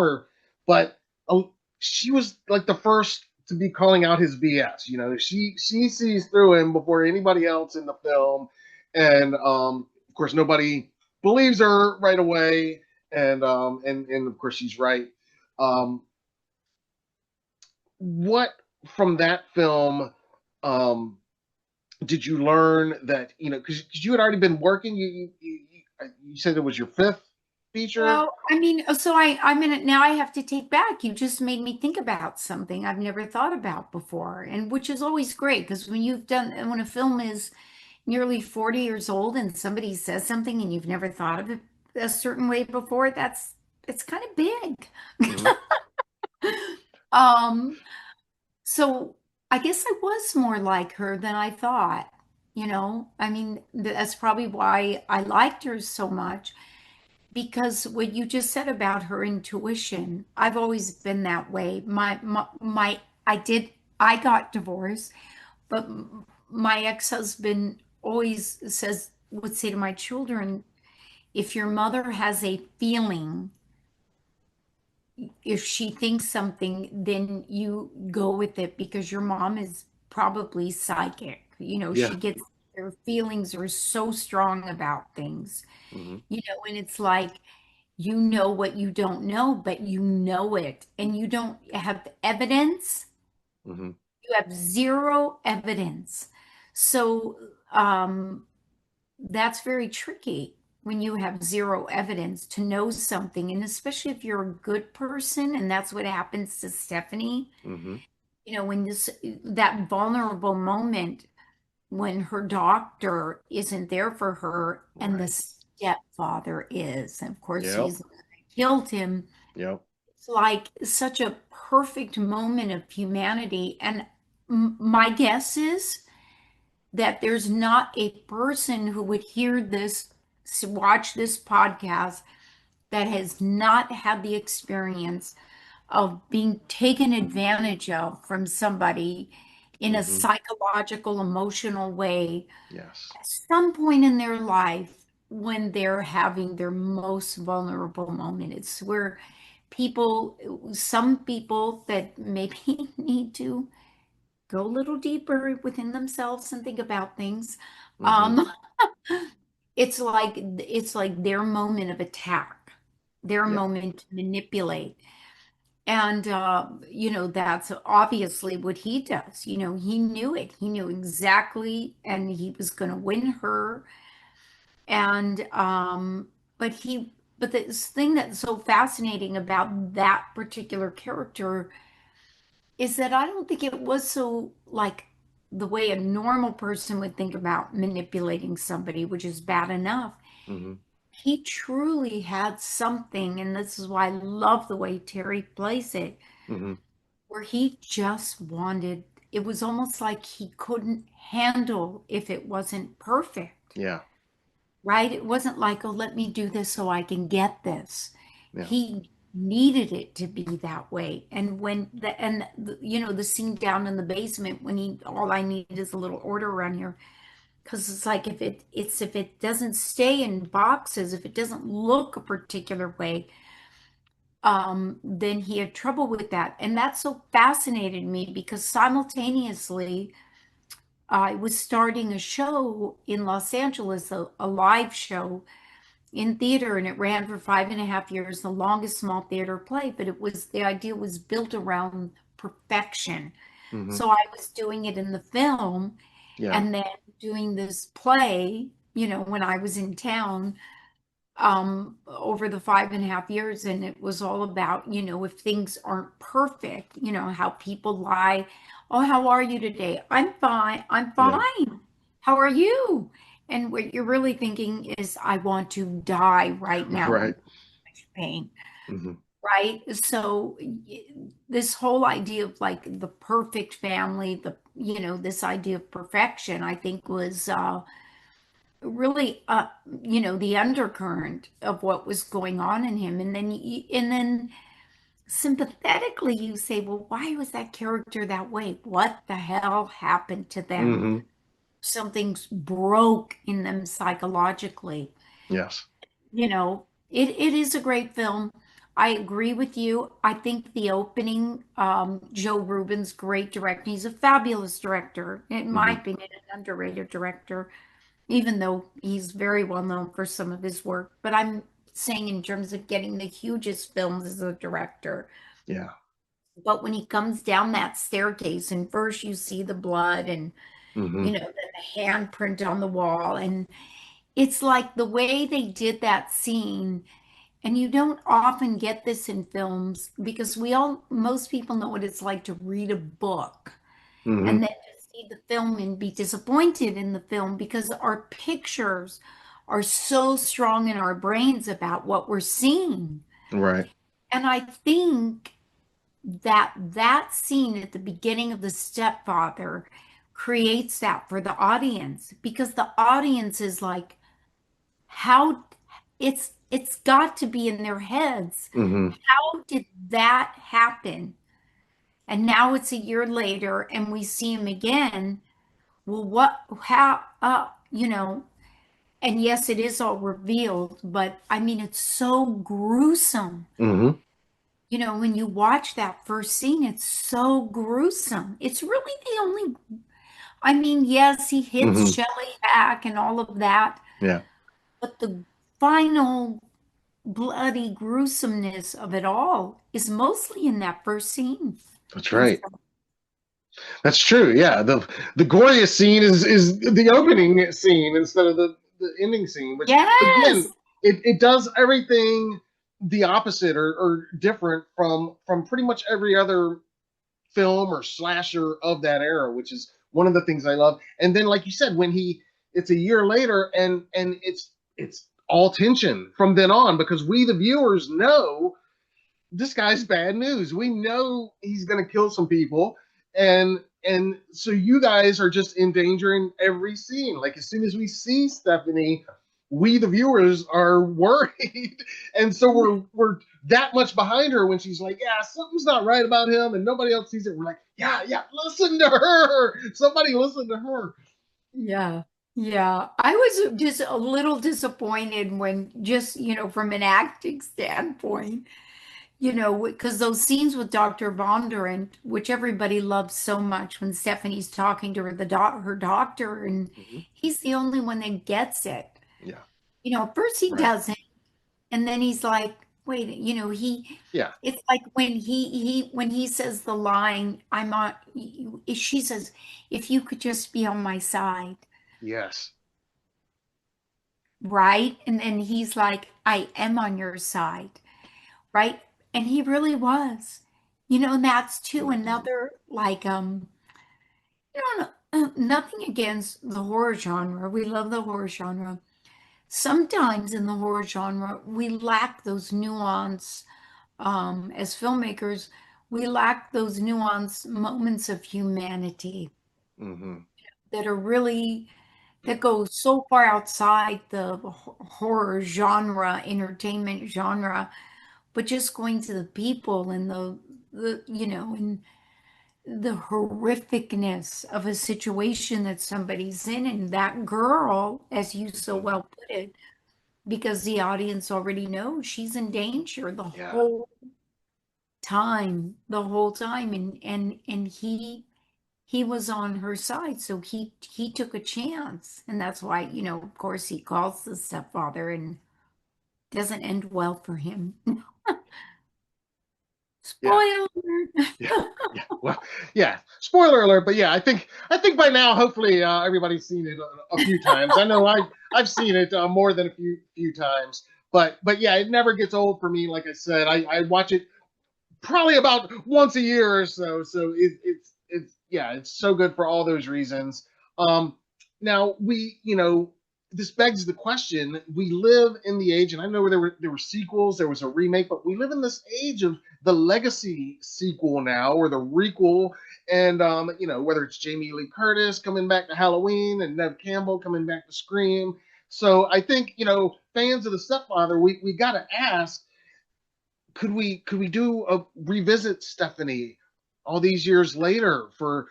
but uh, she was like the first to be calling out his BS. She sees through him before anybody else in the film, and of course nobody believes her right away, and of course she's right. Um, what from that film? Um, did you learn that because you had already been working you said it was your fifth feature. Well, I mean, I'm in it now. I have to take back. You just made me think about something I've never thought about before, and which is always great because when a film is nearly 40 years old and somebody says something and you've never thought of it a certain way before, it's kind of big. Hmm. Um, so I guess I was more like her than I thought. I mean, that's probably why I liked her so much. Because what you just said about her intuition, I've always been that way. I got divorced, but my ex-husband always would say to my children, if your mother has a feeling, if she thinks something, then you go with it because your mom is probably psychic. Yeah. She gets her feelings are so strong about things, Hmm. and it's like, you know what you don't know, but you know it, and you don't have evidence. Hmm. You have zero evidence. So that's very tricky when you have zero evidence to know something, and especially if you're a good person, and that's what happens to Stephanie. Hmm. When that vulnerable moment when her doctor isn't there for her and the Right. stepfather is, and of course Yep. he's killed him. Yep. It's like such a perfect moment of humanity. And my guess is that there's not a person who would hear this, watch this podcast, that has not had the experience of being taken advantage of from somebody in a Hmm. psychological, emotional way Yes. at some point in their life when they're having their most vulnerable moment. It's where some people that maybe need to go a little deeper within themselves and think about things. Hmm. Um, it's like their moment of attack, their Yeah. moment to manipulate. And that's obviously what he does. He knew it. He knew exactly, and he was going to win her. And but the thing that's so fascinating about that particular character is that I don't think it was so like the way a normal person would think about manipulating somebody, which is bad enough. Hmm. He truly had something, and this is why I love the way Terry plays it, Hmm. where he just wanted, it was almost like he couldn't handle if it wasn't perfect, Yeah. right? It wasn't like, oh, let me do this so I can get this. Yeah. He needed it to be that way. And the scene down in the basement when he, all I need is a little order around here. Because it's like if it doesn't stay in boxes, if it doesn't look a particular way, then he had trouble with that. And that so fascinated me because simultaneously I was starting a show in Los Angeles, a live show in theater, and it ran for 5.5 years, the longest small theater play, but the idea was built around perfection. Hmm. So I was doing it in the film Yeah. and then doing this play, when I was in town over the 5.5 years. And it was all about, if things aren't perfect, how people lie. Oh, how are you today? I'm fine. I'm Yeah. fine. How are you? And what you're really thinking is, I want to die right now. I'm in Right. so much pain, Hmm. right? So this whole idea of like the perfect family, this idea of perfection, I think was really the undercurrent of what was going on in him. And then sympathetically you say, well, why was that character that way? What the hell happened to them? Hmm. Something's broke in them psychologically. Yes. It is a great film. I agree with you. I think the opening, Joe Rubin's great director. He's a fabulous director, in my Hmm. opinion, an underrated director, even though he's very well known for some of his work. But I'm saying in terms of getting the hugest films as a director. Yeah. But when he comes down that staircase, and first you see the blood and, Hmm. then the handprint on the wall, and it's like the way they did that scene. And you don't often get this in films because most people know what it's like to read a book Hmm. and then to see the film and be disappointed in the film because our pictures are so strong in our brains about what we're seeing. Right. And I think that scene at the beginning of The Stepfather creates that for the audience because the audience is like, how it's got to be in their heads. Hmm. How did that happen? And now it's a year later and we see him again. Well, and yes, it is all revealed, but I mean, it's so gruesome. Hmm. When you watch that first scene, it's so gruesome. It's really the only, I mean, yes, he hits Hmm. Shelley back and all of that, Yeah. but the final bloody gruesomeness of it all is mostly in that first scene. That's And right. That's true. Yeah. The goriest scene is the opening scene instead of the ending scene, which again, yes, it does everything the opposite or different from pretty much every other film or slasher of that era, which is one of the things I love. And then, like you said, when it's a year later and it's all tension from then on because we the viewers know this guy's bad news. We know he's going to kill some people, and so you guys are just in danger in every scene. Like as soon as we see Stephanie, we the viewers are worried, and so we're that much behind her when she's like, "Yeah, something's not right about him," and nobody else sees it. We're like, "Yeah, yeah, listen to her. Somebody listen to her." yeah, yeah. I was just a little disappointed when just, from an acting standpoint, because those scenes with Dr. Bondurant, which everybody loves so much when Stephanie's talking to her doctor, and Hmm. he's the only one that gets it. Yeah. At first he Right. doesn't, and then he's like, wait, Yeah. it's like when he says the line, she says, if you could just be on my side, Yes. right? And then he's like, I am on your side, right? And he really was. And that's too Hmm. another like nothing against the horror genre. We love the horror genre. Sometimes in the horror genre, we lack those nuance as filmmakers, we lack those nuanced moments of humanity Hmm. that are really that go so far outside the horror genre, entertainment genre, but just going to the people and and the horrificness of a situation that somebody's in. And that girl, as you so Hmm. well put it, because the audience already knows she's in danger Yeah. the whole time, and he was on her side, so he took a chance, and that's why, of course, he calls the stepfather and doesn't end well for him. Yeah. Spoiler alert. Yeah. Yeah. Well, yeah. Spoiler alert, but yeah, I think by now, hopefully, everybody's seen it a few times. I know I've seen it more than a few times, but yeah, it never gets old for me. Like I said, I watch it probably about once a year or so. So it's yeah, it's so good for all those reasons. Um, Now this begs the question: we live in the age, and I know there were sequels, there was a remake, but we live in this age of the legacy sequel now, or the requel, and whether it's Jamie Lee Curtis coming back to Halloween and Nev Campbell coming back to Scream. So I think fans of the Stepfather, we got to ask, could we do a revisit Stephanie all these years later for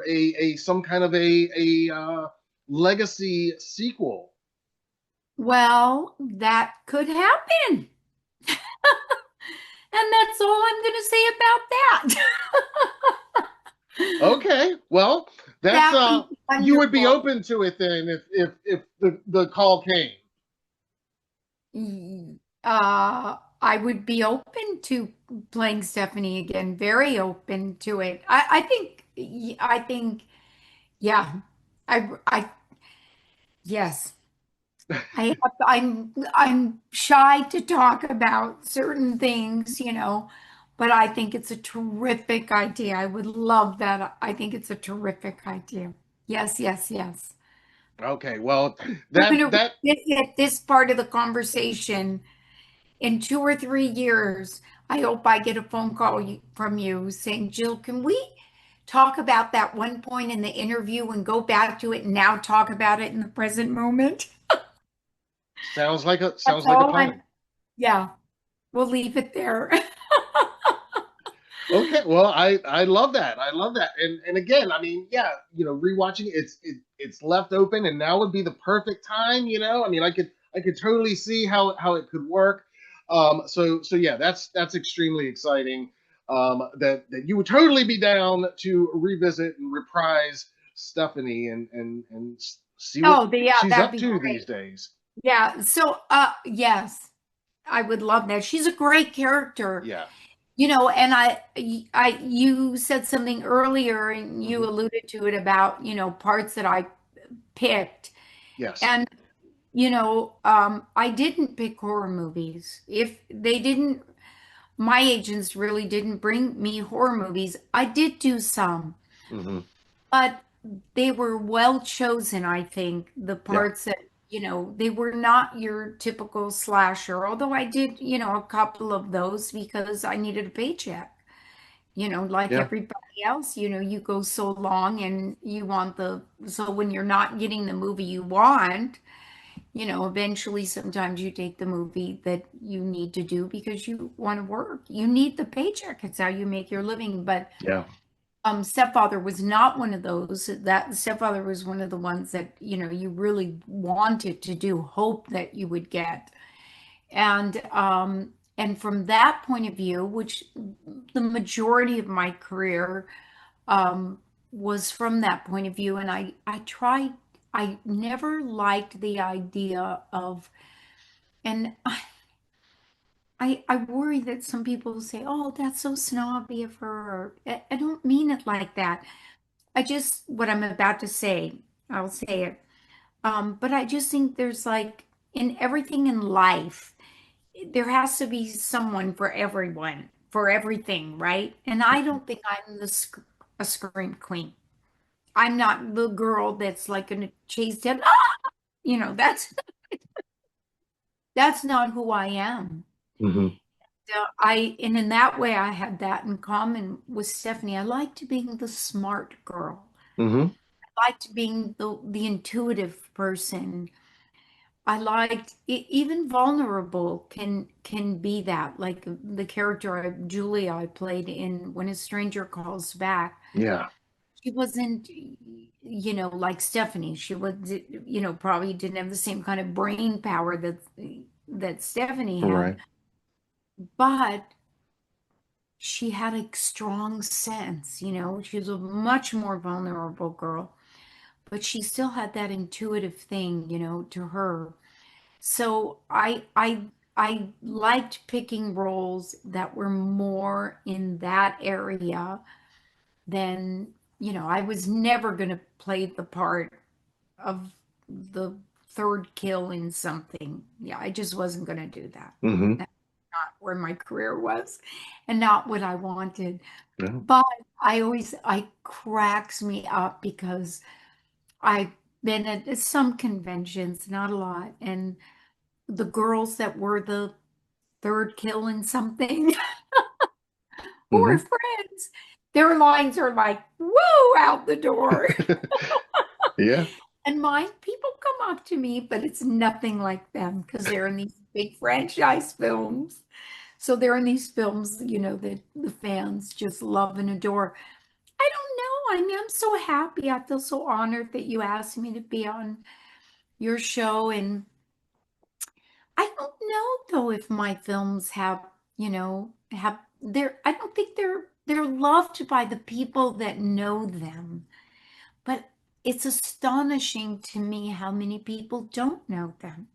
a some kind of a legacy sequel? Well, that could happen, and that's all I'm going to say about that. Okay, well, that's That'd be you would be wonderful. open to it then if the call came. I would be open to playing Stephanie again, very open to it. I think, yeah, I, yes. I'm shy to talk about certain things, but I think it's a terrific idea. I would love that. I think it's a terrific idea. Yes, yes, yes. Okay, well, We're that going to that revisit this part of the conversation in 2 or 3 years. I hope I get a phone call from you saying, Jill, can we talk about that one point in the interview and go back to it and now talk about it in the present moment? sounds That's like a all plan. yeah, we'll leave it there. Okay, well, I love that. I love that. And again, I mean, yeah, rewatching it's left open, and now would be the perfect time. I mean, I could totally see how it could work. So yeah, that's extremely exciting. That you would totally be down to revisit and reprise Stephanie and see what Yeah, she's that'd up be to great. these days. Yeah, so yes, I would love that. She's a great character. Yeah. And you said something earlier and you Hmm. alluded to it about, parts that I picked. Yes. And, I didn't pick horror movies. If they didn't, my agents really didn't bring me horror movies. I did do some, Hmm. but they were well chosen, I think, the Yeah. parts that, they were not your typical slasher, although I did, a couple of those because I needed a paycheck. Like Yeah. everybody else, you go so long and you want so when you're not getting the movie you want, eventually sometimes you take the movie that you need to do because you want to work. You need the paycheck. It's how you make your living. But Yeah. Stepfather was not one of those. That Stepfather was one of the ones that, you really wanted to do, hope that you would get. And from that point of view, which the majority of my career um, was from that point of view, and I never liked the idea of, and I worry that some people say, "Oh, that's so snobby of her." I don't mean it like that. What I'm about to say, I'll say it. But I just think there's like in everything in life, there has to be someone for everyone. for everything, right? And I don't think I'm a scream queen. I'm not the girl that's like gonna chase down, "Ah!" that's not who I am. Hmm. So and in that way, I had that in common with Stephanie. I liked being the smart girl. Hmm. I liked being the intuitive person. I liked even vulnerable can be that. Like the character of Julia I played in When a Stranger Calls Back. Yeah. She wasn't, like Stephanie. She was, probably didn't have the same kind of brain power that Stephanie had, Right. but she had a strong sense. She was a much more vulnerable girl, but she still had that intuitive thing, to her. So I liked picking roles that were more in that area than, I was never going to play the part of the third kill in something. Yeah, I just wasn't going to do that. Hmm. That's not where my career was and not what I wanted. Yeah. But I cracks me up because I've been at some conventions, not a lot, and the girls that were the third kill in something who are Hmm. friends, their lines are like, woo, out the door. Yeah. And mine, people come up to me, but it's nothing like them because they're in these big franchise films. So they're in these films, that the fans just love and adore. I don't know. I mean, I'm so happy. I feel so honored that you asked me to be on your show. And I don't know though if my films I don't think they're loved by the people that know them. But it's astonishing to me how many people don't know them.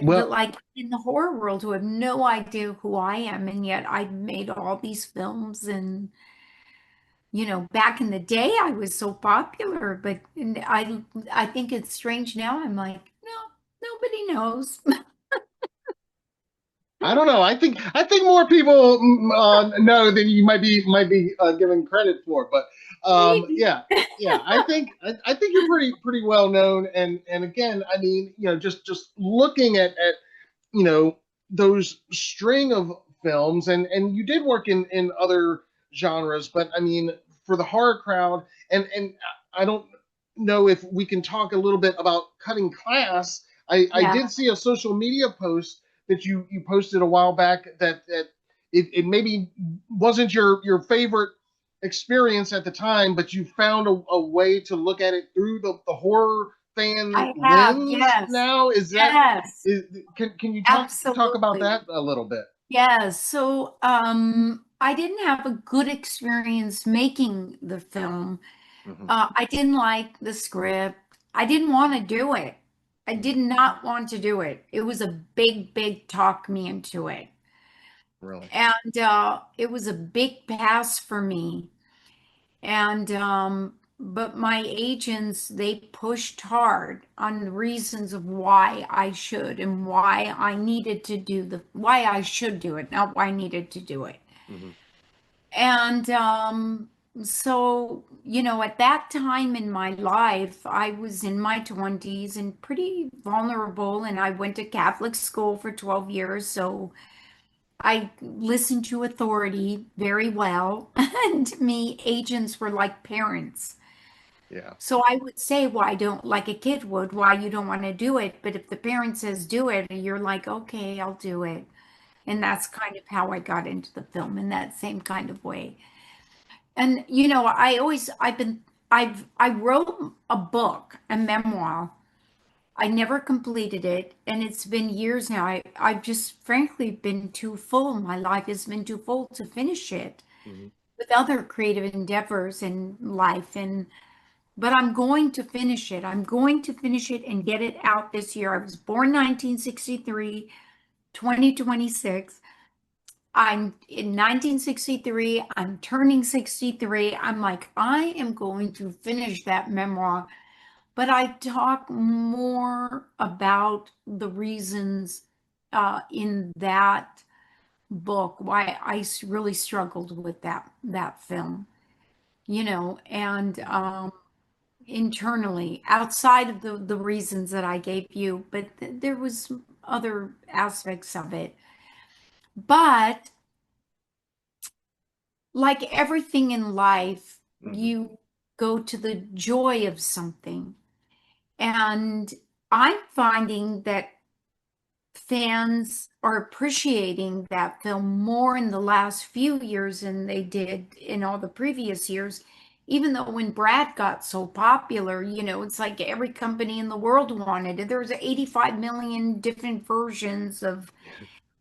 Well, Like in the horror world, who have no idea who I am, and yet I've made all these films. And back in the day, I was so popular. But and I think it's strange now. I'm like, no, nobody knows. I don't know. I think more people know than you might be giving credit for. But Maybe. yeah, yeah. I think you're pretty well known. And again, I mean, just looking at you know those string of films, and you did work in other genres, but I mean, for the horror crowd, and I don't know if we can talk a little bit about cutting class. I Yeah, did see a social media post that you posted a while back that it maybe wasn't your favorite experience at the time, but you found a way to look at it through the horror fan I have. lens Yes. now. Is that Yes. is can you talk about Absolutely. that a little bit? Yes. So, I didn't have a good experience making the film. Hmm. I didn't like the script. I didn't want to do it. I Hmm. did not want to do it. It was a big, big talk me into it. Really? And it was a big pass for me. And but my agents, they pushed hard on the reasons of why I should and why I needed to why I should do it, not why I needed to do it. Hmm. And so, at that time in my life, I was in my 20s and pretty vulnerable, and I went to Catholic school for 12 years. So I listened to authority very well. And to me, agents were like parents. Yeah. So I would say, why don't, like a kid would, why you don't want to do it. But if the parent says do it, you're like, okay, I'll do it. And that's kind of how I got into the film in that same kind of way. And I wrote a book, a memoir. I never completed it, and it's been years now. I've just frankly been too full. My life has been too full to finish it Hmm. with other creative endeavors in life. But I'm going to finish it. I'm going to finish it and get it out this year. I was born 1963, 2026. I'm in 1963. I'm turning 63. I'm like, I am going to finish that memoir, but I talk more about the reasons in that. book, why I really struggled with that film, and internally, outside of the reasons that I gave you, but there was other aspects of it. But like everything in life, Hmm. you go to the joy of something. And I'm finding that fans are appreciating that film more in the last few years than they did in all the previous years. Even though when Brad got so popular, it's like every company in the world wanted it. There was 85 million different versions of,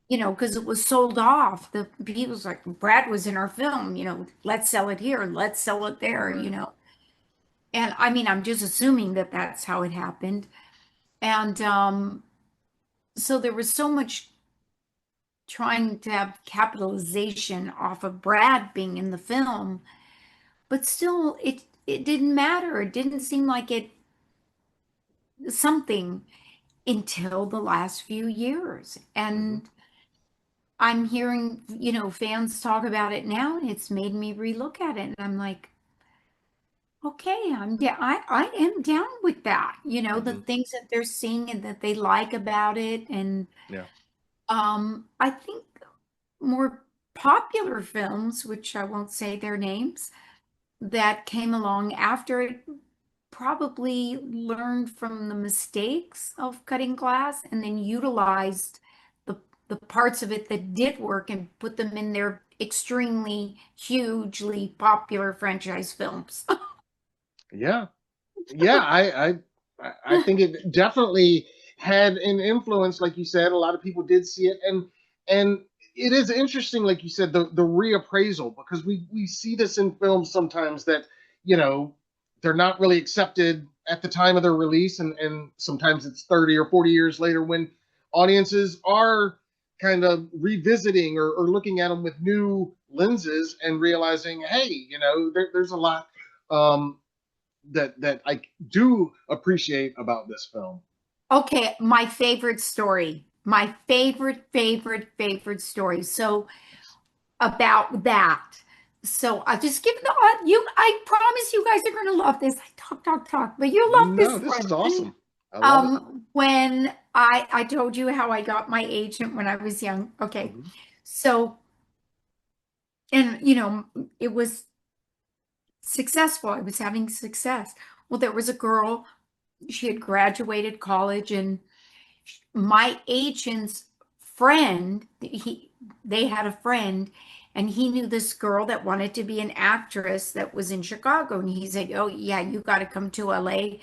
because it was sold off. The people was like, Brad was in our film, let's sell it here, let's sell it there. Right. And I mean, I'm just assuming that that's how it happened. And so there was so much trying to have capitalization off of Brad being in the film, but still it didn't matter. It didn't seem like it something until the last few years. Hmm. And I'm hearing, fans talk about it now, and it's made me relook at it. And I'm like, okay, I am down with that. The Hmm. things that they're seeing and that they like about it. And Yeah. I think more popular films, which I won't say their names, that came along after it probably learned from the mistakes of cutting glass and then utilized the the parts of it that did work and put them in their extremely hugely popular franchise films. Yeah. Yeah, I think it definitely had an influence, like you said. A lot of people did see it, and it is interesting, like you said, the reappraisal, because we see this in films sometimes that you know they're not really accepted at the time of their release, and sometimes it's 30 or 40 years later when audiences are kind of revisiting or looking at them with new lenses and realizing, hey, there's a lot um, that I do appreciate about this film. Okay, my favorite story. My favorite story. So about that. So I just give the you. I promise you guys are going to love this. I talk, but you love No, this this is one. awesome. I love it. When I told you how I got my agent when I was young. Okay, Hmm. so and it was successful. I was having success. Well, there was a girl. She had graduated college, and my agent's friend, they had a friend, and he knew this girl that wanted to be an actress that was in Chicago. And he said, oh yeah, you got to come to LA.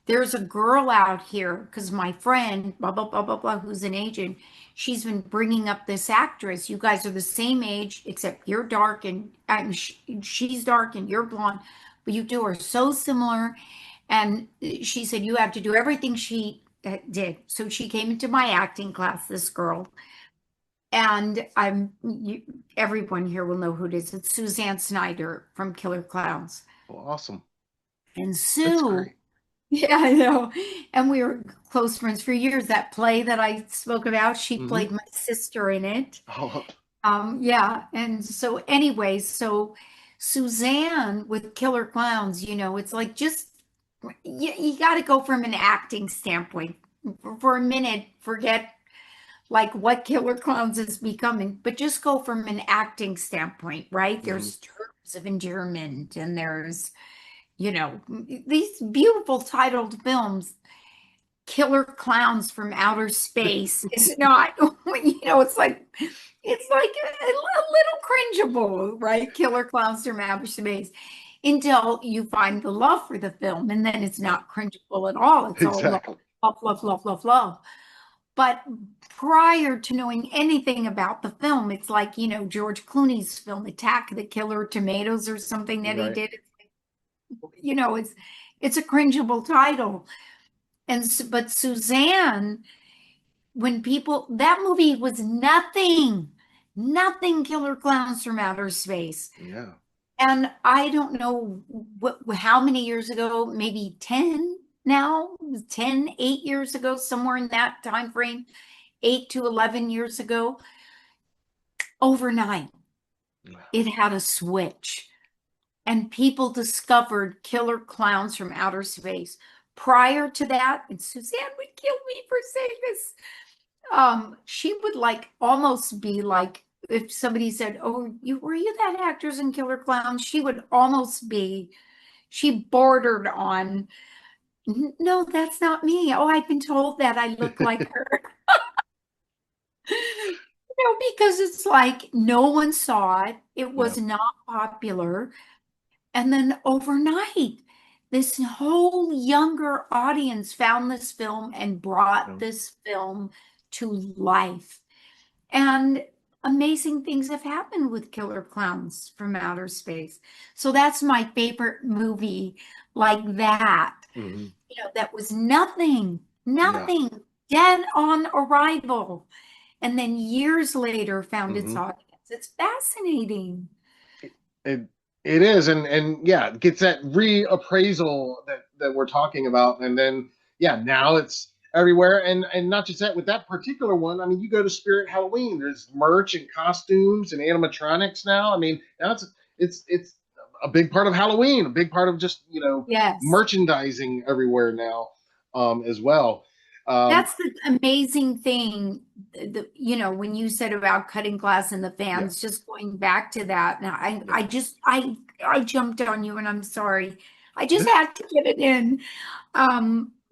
There's a girl out here, because my friend blah blah blah blah blah, who's an agent, she's been bringing up this actress. You guys are the same age, except you're dark and she's dark and you're blonde, but you two are so similar. And she said, you have to do everything she did. So she came into my acting class, this girl. And everyone here will know who it is. It's Suzanne Snyder from Killer Clowns. Well, awesome. And That's Sue, great. yeah, I know. And we were close friends for years. That play that I spoke about, she Hmm. played my sister in it. Oh, Yeah, and so anyway, so Suzanne with Killer Clowns, it's like just you got to go from an acting standpoint for a minute. Forget like what Killer Clowns is becoming, but just go from an acting standpoint, right? hmm. There's terms of endearment, and there's these beautiful titled films. Killer Clowns from Outer Space is not, it's like a little cringeable, right? Killer Clowns from Outer Space until you find the love for the film, and then it's Right. not cringeable at all. It's all love, Exactly. love, love, love, love, love. But prior to knowing anything about the film, it's like, George Clooney's film, Attack the Killer Tomatoes or something that he Right. did. It's a cringeable title. But Suzanne, when people that movie was nothing Killer Clowns from Outer Space. Yeah. And I don't know how many years ago, maybe 10 now, 10, 8 years ago, somewhere in that time frame, 8 to 11 years ago. Overnight, it had a switch, and people discovered killer clowns from outer space. Prior to that, and Suzanne would kill me for saying this, she would like almost be like, if somebody said, "Oh, you were you that actress in Killer Clowns?" She would almost be, she bordered on, No, that's not me. Oh, I've been told that I look like her." Because it's like no one saw it. It Yeah. was not popular. And then overnight, this whole younger audience found this film and brought Yeah. this film to life. And amazing things have happened with Killer Clowns from Outer Space. So that's my favorite movie like that. Hmm. That was nothing, Yeah. nothing, dead on arrival. And then years later found its Hmm. audience. It's fascinating. It it is, and yeah, it gets that reappraisal that we're talking about, and then yeah, now it's everywhere, and not just that. With that particular one, I mean, you go to Spirit Halloween, there's merch and costumes and animatronics now. I mean, now it's a big part of Halloween, a big part of just Yes. merchandising everywhere now, as well. Um, That's the amazing thing, when you said about cutting glass and the yeah, fans, just going back to that. Now, I yeah. just, I jumped on you and I'm sorry. I just had to get it in.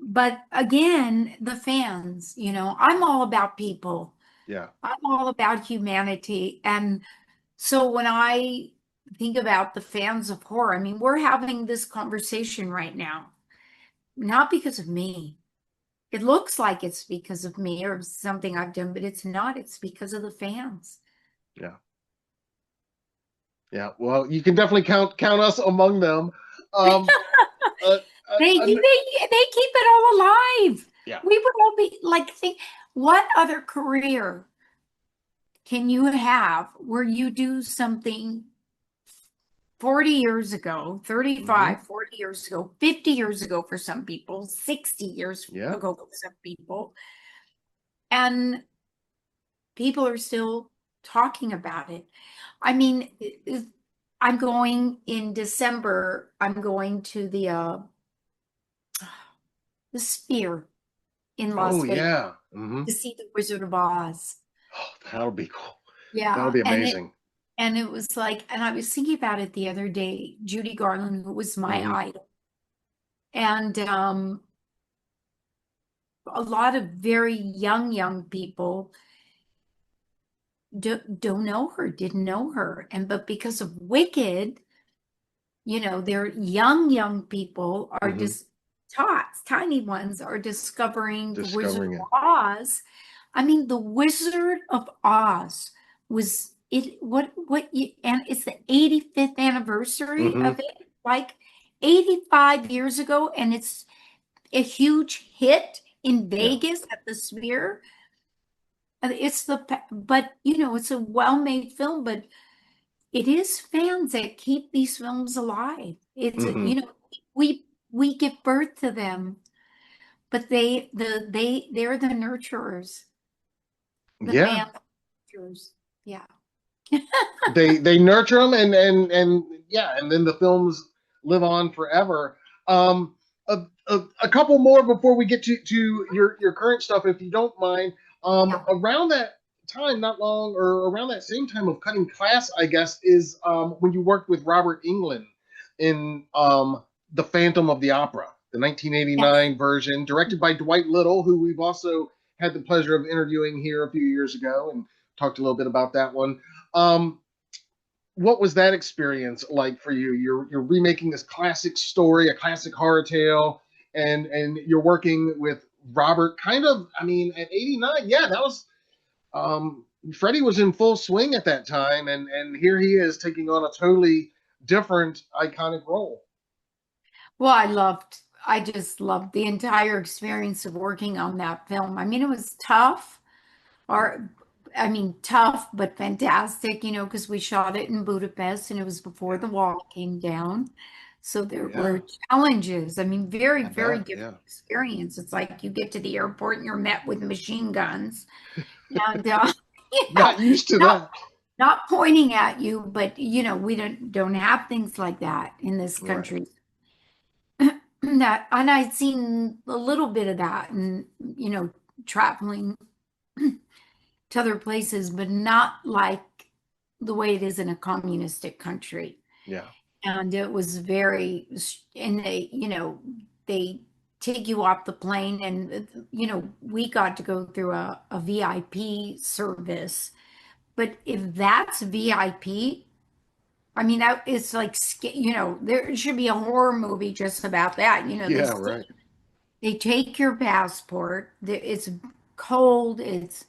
But again, the fans, I'm all about people. Yeah. I'm all about humanity. And so when I think about the fans of horror, I mean, we're having this conversation right now, not because of me. It looks like it's because of me or something I've done, but it's not. It's because of the fans. Yeah. Yeah, well, you can definitely count us among them. Um, uh, They uh, they keep it all alive. yeah, We would all be like, think, what other career can you have where you do something 40 years ago, hmm, 35, 40 years ago, 50 years ago for some people, 60 years yeah, ago for some people, and people are still talking about it. I mean, I'm going in December, I'm going to the Sphere in oh Las Vegas yeah, hmm, to see the Wizard of Oz. oh, that'll be cool. That'll Yeah, be and it amazing. and it was like, and I was thinking about it the other day, Judy Garland, who was my Hmm. idol, and a lot of very young people don't know her, didn't know her, and but because of Wicked, they're young people are Hmm. just tots, tiny ones are discovering the Wizard Discovering of it. Oz. I mean, the Wizard of Oz was it what you and it's the 85th anniversary Hmm. of it, like 85 years ago, and it's a huge hit in Yeah, Vegas at the Sphere. And but it's a well-made film, but it is fans that keep these films alive. hmm, We give birth to them, but they're the nurturers, the yeah. fan nurturers. Yeah. They nurture them, and yeah, and then the films live on forever. Um, a couple more before we get to your current stuff, if you don't mind. Yeah. Around that time, not long, or around that same time of cutting class, I guess, is when you worked with Robert Englund in The Phantom of the Opera, the Yes. 1989 version, directed by Dwight Little, who we've also had the pleasure of interviewing here a few years ago, and talked a little bit about that one. Um, what was that experience like for you? You're remaking this classic story, a classic horror tale, and you're working with Robert. Kind of, I mean, at 89, yeah, that was Freddie was in full swing at that time, and here he is taking on a totally different iconic role. Well, I just loved the entire experience of working on that film. I mean, it was tough, or I mean, tough but fantastic, because we shot it in Budapest and it was before Yeah, the wall came down. So there yeah, were challenges. I mean, very, I very bet. different Yeah, experience. It's like you get to the airport and you're met with machine guns. And, you know, not used to not that. Not pointing at you, but we don't have things like that in this Right. country. That, and I'd seen a little bit of that, and traveling to other places, but not like the way it is in a communistic country. Yeah. And it was very, and they take you off the plane, and we got to go through a VIP service. But if that's VIP, I mean, that it's like, there should be a horror movie just about that. Yeah. Right. They take your passport. It's cold. It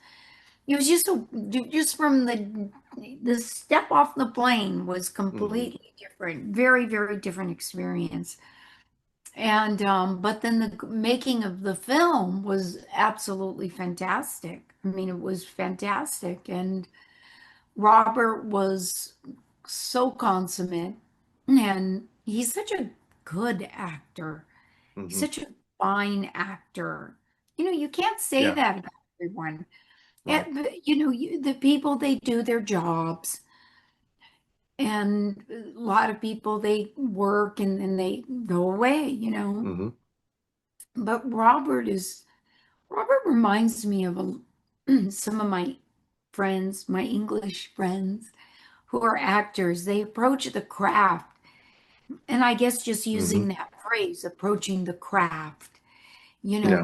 was just from the step off the plane was Hmm. completely different. Very, very different experience. And but then the making of the film was absolutely fantastic. I mean, it was fantastic. And Robert was so consummate, and he's such a good actor. He's Hmm. such a fine actor. You can't say Yeah. that about everyone. Right. But, the people, they do their jobs, and a lot of people, they work and then they go away. Hmm. But Robert reminds me of some of my friends, my English friends who are actors. They approach the craft, and I guess just Hmm. using that phrase, approaching the craft, Yeah.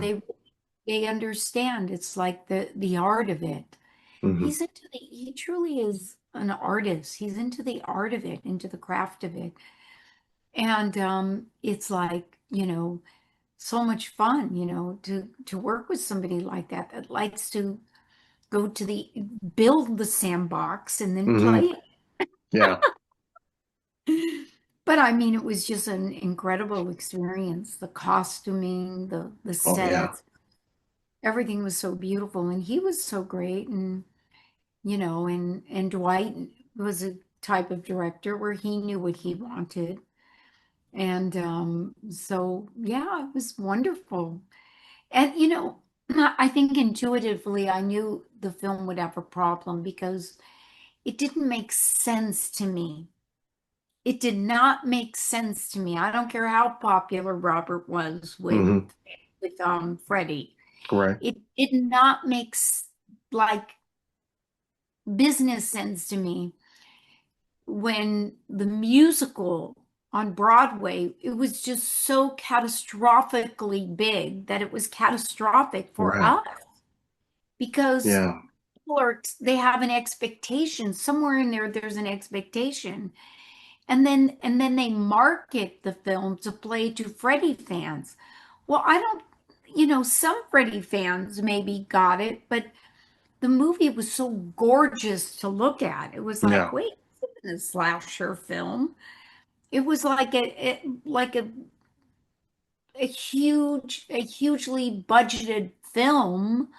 they understand. It's like the art of it. Hmm. He truly is an artist. He's into the art of it, into the craft of it. And it's like, so much fun, to work with somebody like that likes to go to build the sandbox and then Hmm. play Yeah. it. But I mean, it was just an incredible experience. The costuming, the Oh yeah. sets, everything was so beautiful, and he was so great. And Dwight was a type of director where he knew what he wanted. And so, yeah, it was wonderful. And, I think intuitively I knew the film would have a problem because it didn't make sense to me. It did not make sense to me. I don't care how popular Robert was Hmm. with Freddie. Right. It did not make like business sense to me when the musical on Broadway, it was just so catastrophically big that it was catastrophic for Right. us because Yeah. they have an expectation somewhere in there. There's an expectation, and then they market the film to play to Freddie fans. Well, I don't, some Freddie fans maybe got it, but the movie was so gorgeous to look at. It was like, Yeah. wait, this isn't a slasher film. It was like a hugely budgeted film.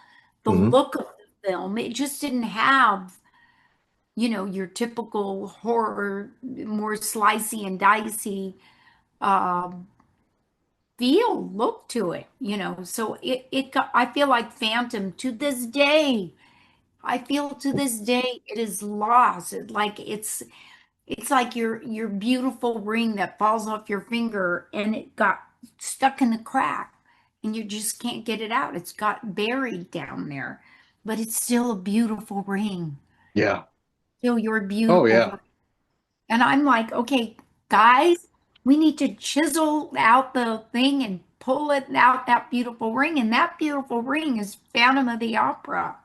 The Hmm. look of the film, it just didn't have, your typical horror, more slicey and dicey um, feel, look to it. So I feel like Phantom to this day. I feel to this day it is lost. It's like your beautiful ring that falls off your finger and it got stuck in the crack and you just can't get it out. It's got buried down there, but it's still a beautiful ring. Yeah. Still your Oh beautiful yeah. ring. And I'm like, okay, guys, we need to chisel out the thing and pull it out, that beautiful ring. And that beautiful ring is Phantom of the Opera.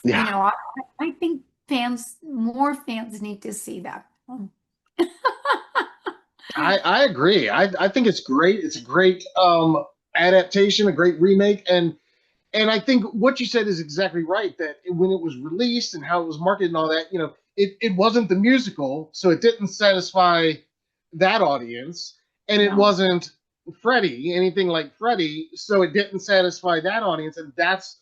You Yeah. know, I, I think more fans need to see that film. I agree. I think it's great. It's a great adaptation, a great remake, and I think what you said is exactly right. That when it was released and how it was marketed and all that, it wasn't the musical, so it didn't satisfy that audience, and it No. wasn't Freddie, anything like Freddie, so it didn't satisfy that audience, and that's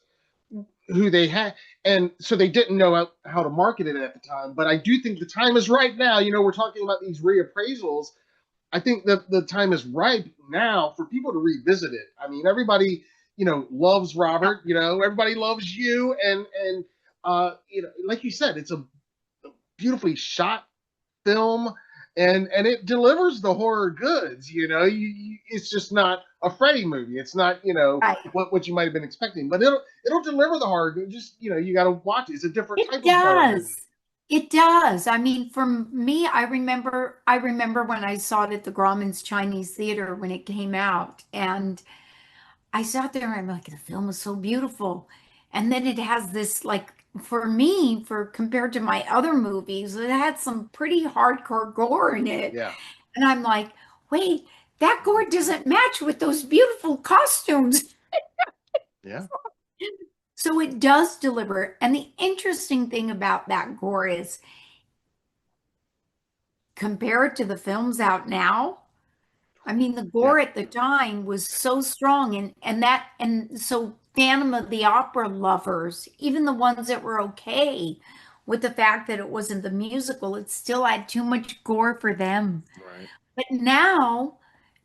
who they had, and so they didn't know how to market it at the time. But I do think the time is right now. We're talking about these reappraisals. I think that the time is ripe now for people to revisit it. I mean, everybody, loves Robert. Everybody loves you, and like you said, it's a beautifully shot film, and it delivers the horror goods. It's just not a Freddy movie. It's not Right. what you might have been expecting, but it'll deliver the horror goods. Just you got to watch it. It's a different It type of horror movie. does. It does. I mean, for me, I remember when I saw it at the Grauman's Chinese Theater when it came out, and I sat there and I'm like, the film was so beautiful. And then it has this like for me, for compared to my other movies, it had some pretty hardcore gore in it. Yeah, And I'm like, wait, that gore doesn't match with those beautiful costumes. yeah, So it does deliver. And the interesting thing about that gore is compared to the films out now, I mean, the yeah. gore at the time was so strong, and so Phantom of the Opera lovers, even the ones that were okay with the fact that it wasn't the musical, it still had too much gore for them. Right. But now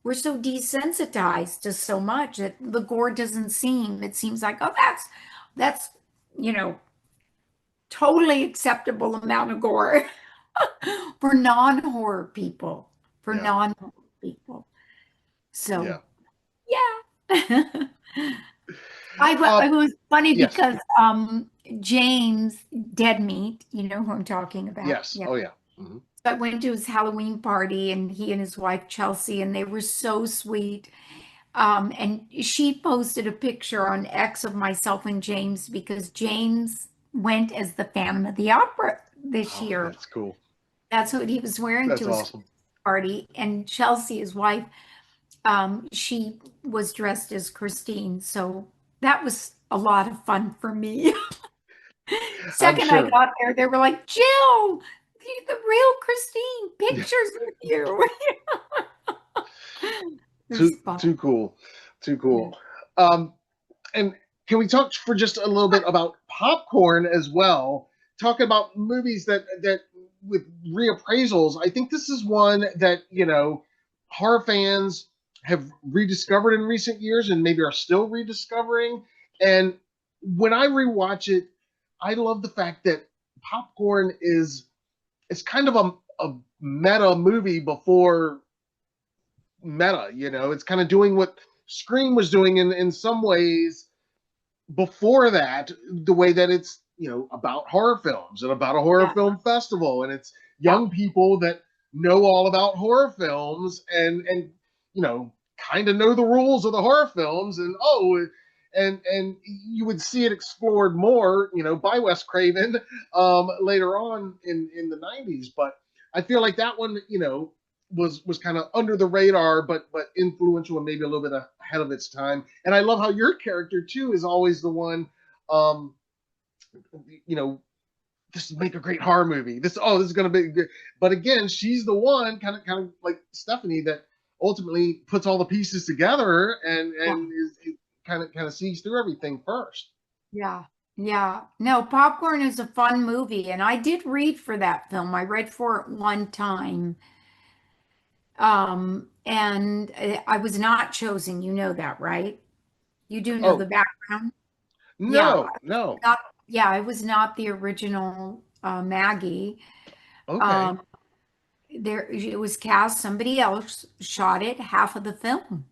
we're so desensitized to so much that the gore doesn't seem, it seems like, oh, that's, you know, totally acceptable amount of gore for non-horror people, for Yeah, non-horror people. So yeah. yeah. Uh, It was funny yes, because James Dead Meat, you know who I'm talking about. yes. Yeah. Oh yeah. Hmm. So I went to his Halloween party and he and his wife Chelsea and they were so sweet. And she posted a picture on X of myself and James because James went as the Phantom of the Opera this Oh, year. that's cool. That's what he was wearing That's to his awesome. party. And Chelsea, his wife, she was dressed as Christine. So that was a lot of fun for me. I'm Second I sure. got there, they were like, Jill, the real Christine, pictures with you. It was fun. Too cool. Too Yeah. cool. Um, and can we talk for just a little bit about popcorn as well? Talking about movies that with reappraisals. I think this is one that horror fans have rediscovered in recent years, and maybe are still rediscovering. And when I rewatch it, I love the fact that popcorn is it's kind of a meta movie before meta. It's kind of doing what Scream was doing in some ways before that, the way that it's about horror films and about a horror Yeah. film festival, and it's Yeah. young people that know all about horror films, and kind of know the rules of the horror films, and you would see it explored more by Wes Craven later on in the 90s. But I feel like that one was kind of under the radar, but influential and maybe a little bit ahead of its time. And I love how your character too is always the one, um, you know, this would make a great horror movie. This is gonna be good. But again, she's the one kind of like Stephanie that ultimately puts all the pieces together Yeah. and is kind of sees through everything first. Yeah. Yeah. No, Popcorn is a fun movie. And I did read for that film. I read for it one time. And I was not chosen. You know that, right? You do know the Oh background? Yeah. no. Not, yeah, I was not the original Maggie. Okay. Um, there it was cast, somebody else shot it, half of the film.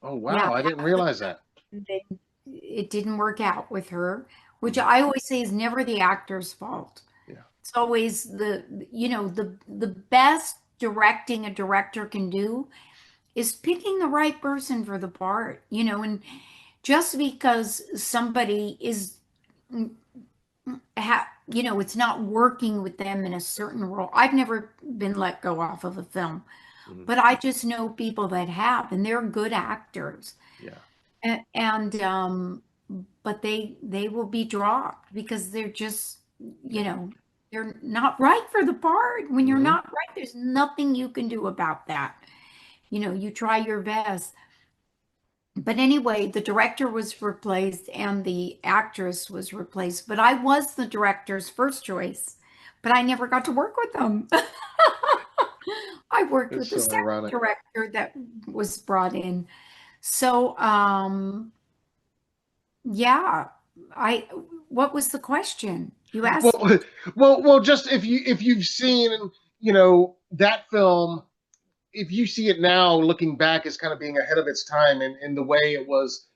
Oh Yeah, wow, I didn't realize that. they, it didn't work out with her, which Mhm. I always say is never the actor's fault. Yeah. It's always the best directing a director can do is picking the right person for the part, and just because somebody is it's not working with them in a certain role. I've never been let go off of a film, Mhm. but I just know people that have, and they're good actors. Yeah. And but they will be dropped because they're just, Yeah. they're not right for the part. When you're Hmm. not right, there's nothing you can do about that. You try your best. But anyway, the director was replaced and the actress was replaced, but I was the director's first choice, but I never got to work with them. I worked It's with the so second ironic. director that was brought in. So, yeah, I, what was the question? You asked? Well, well. Just if you've seen, that film, if you see it now, looking back, as kind of being ahead of its time in the way it was,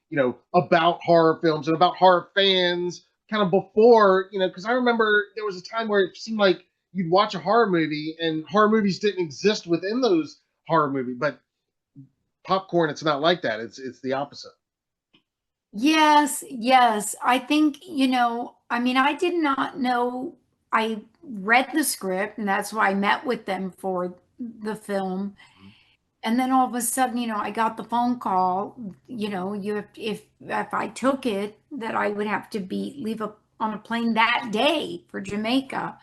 about horror films and about horror fans, kind of before, because I remember there was a time where it seemed like you'd watch a horror movie and horror movies didn't exist within those horror movies, but popcorn, it's not like that. It's the opposite. Yes, yes. I think, I mean, I did not know. I read the script, and that's why I met with them for the film. And then all of a sudden, I got the phone call, if I took it, that I would have to leave on a plane that day for Jamaica.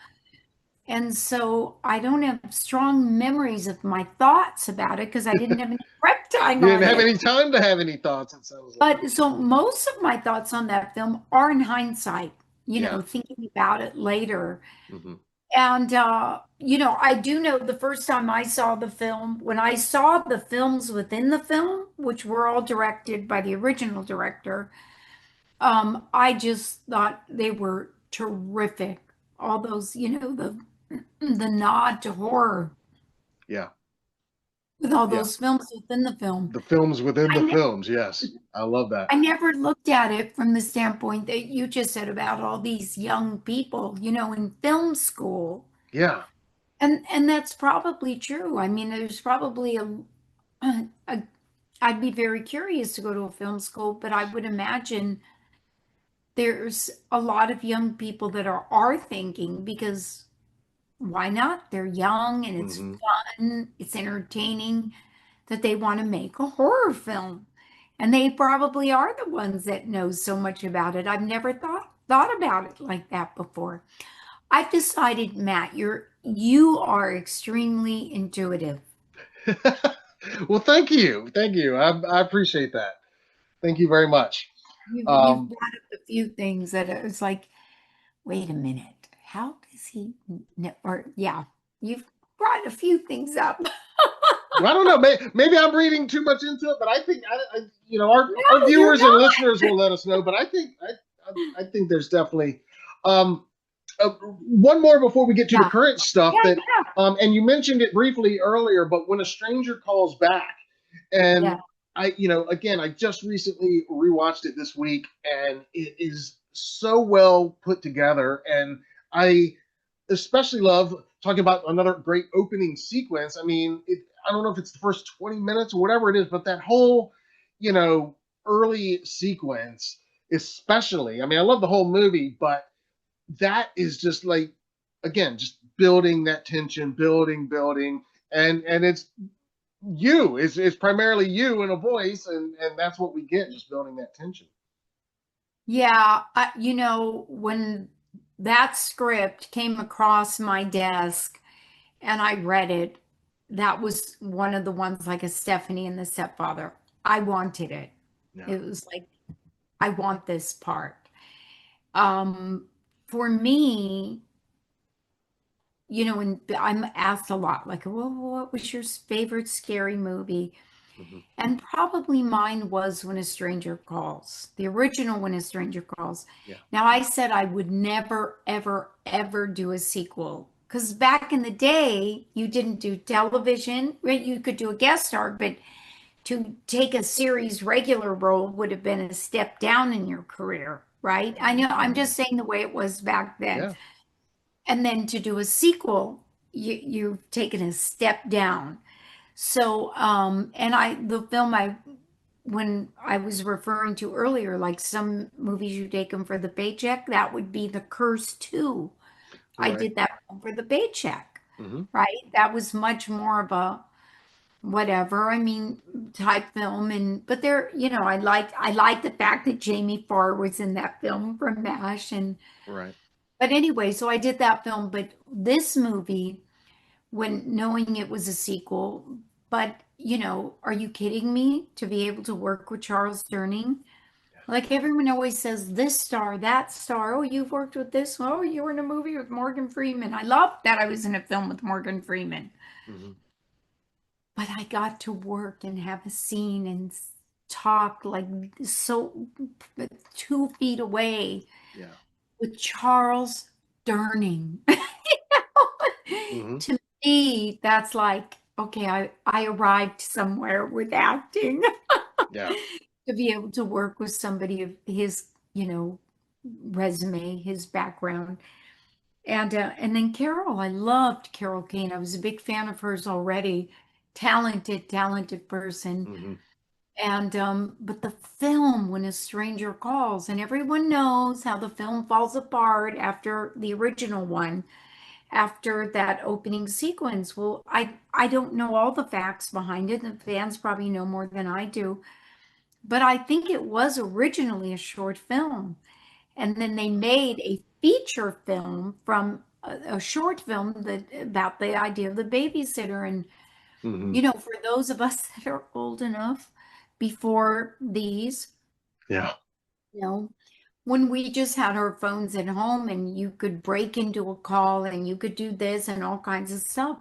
And so I don't have strong memories of my thoughts about it because I didn't have any prep time You didn't on have it. any time to have any thoughts, it sounds like. But so most of my thoughts on that film are in hindsight, Yeah. thinking about it later. Hmm. And, I do know the first time I saw the film, when I saw the films within the film, which were all directed by the original director, I just thought they were terrific. All those, the nod to horror Yeah. with all Yeah. those films within the film. The films within I, the ne- films. Yes. I love that. I never looked at it from the standpoint that you just said about all these young people, in film school. Yeah. And that's probably true. I mean, there's probably a I'd be very curious to go to a film school, but I would imagine there's a lot of young people that are thinking because why not? They're young and it's Hmm. fun, it's entertaining that they want to make a horror film. And they probably are the ones that know so much about it. I've never thought about it like that before. I've decided, Matt, you are extremely intuitive. Well, thank you. Thank you. I appreciate that. Thank you very much. You've Um, brought up a few things that it was like, wait a minute, how does he know? Or yeah, you've brought a few things up. I don't know. Maybe I'm reading too much into it, but I think our No, you're viewers and not. listeners will let us know. But I think there's definitely um, one more before we get to the Yeah, current stuff yeah, that and you mentioned it briefly earlier, but when a stranger calls back, and yeah. again, I just recently rewatched it this week, and it is so well put together, and I especially love talking about another great opening sequence. I mean, I don't know if it's the first 20 minutes or whatever it is, but that whole, you know, early sequence, especially. I mean, I love the whole movie, but that is just like, again, just building that tension, building, and it's primarily you and a voice, and that's what we get, just building that tension. Yeah, when that script came across my desk and I read it, that was one of the ones like a Stephanie and the Stepfather. I wanted it. Yeah. It was like, I want this part. Um, for me, and I'm asked a lot, like, well, what was your favorite scary movie? Hmm. And probably mine was When a Stranger Calls, the original When a Stranger Calls. Yeah. Now, I said I would never, ever, ever do a sequel because back in the day, you didn't do television, right? You could do a guest star, but to take a series regular role would have been a step down in your career, right? I know I'm just saying the way it was back then. Yeah. And then to do a sequel, you've taken a step down. So, and the film when I was referring to earlier, like some movies you take them for the paycheck, that would be The Curse 2. I Right. did that film for the paycheck, Hmm. right? That was much more of a whatever, I mean, type film. But there, I like the fact that Jamie Farr was in that film from MASH. Right. But anyway, so I did that film. But this movie, when knowing it was a sequel. But, are you kidding me to be able to work with Charles Durning? Like everyone always says, this star, that star. Oh, you've worked with this. Oh, you were in a movie with Morgan Freeman. I love that I was in a film with Morgan Freeman. Hmm. But I got to work and have a scene and talk like so 2 feet away Yeah. with Charles. discerning. Hmm. To me, that's like, okay, I arrived somewhere with acting Yeah. to be able to work with somebody of his, resume, his background. And then Carol, I loved Carol Kane. I was a big fan of hers already. Talented, talented person. Hmm. And but the film, When a Stranger Calls, and everyone knows how the film falls apart after the original one, after that opening sequence. Well, I don't know all the facts behind it. The fans probably know more than I do, but I think it was originally a short film. And then they made a feature film from a short film that about the idea of the babysitter. And Hmm. for those of us that are old enough before these, Yeah. you know, when we just had our phones at home and you could break into a call and you could do this and all kinds of stuff.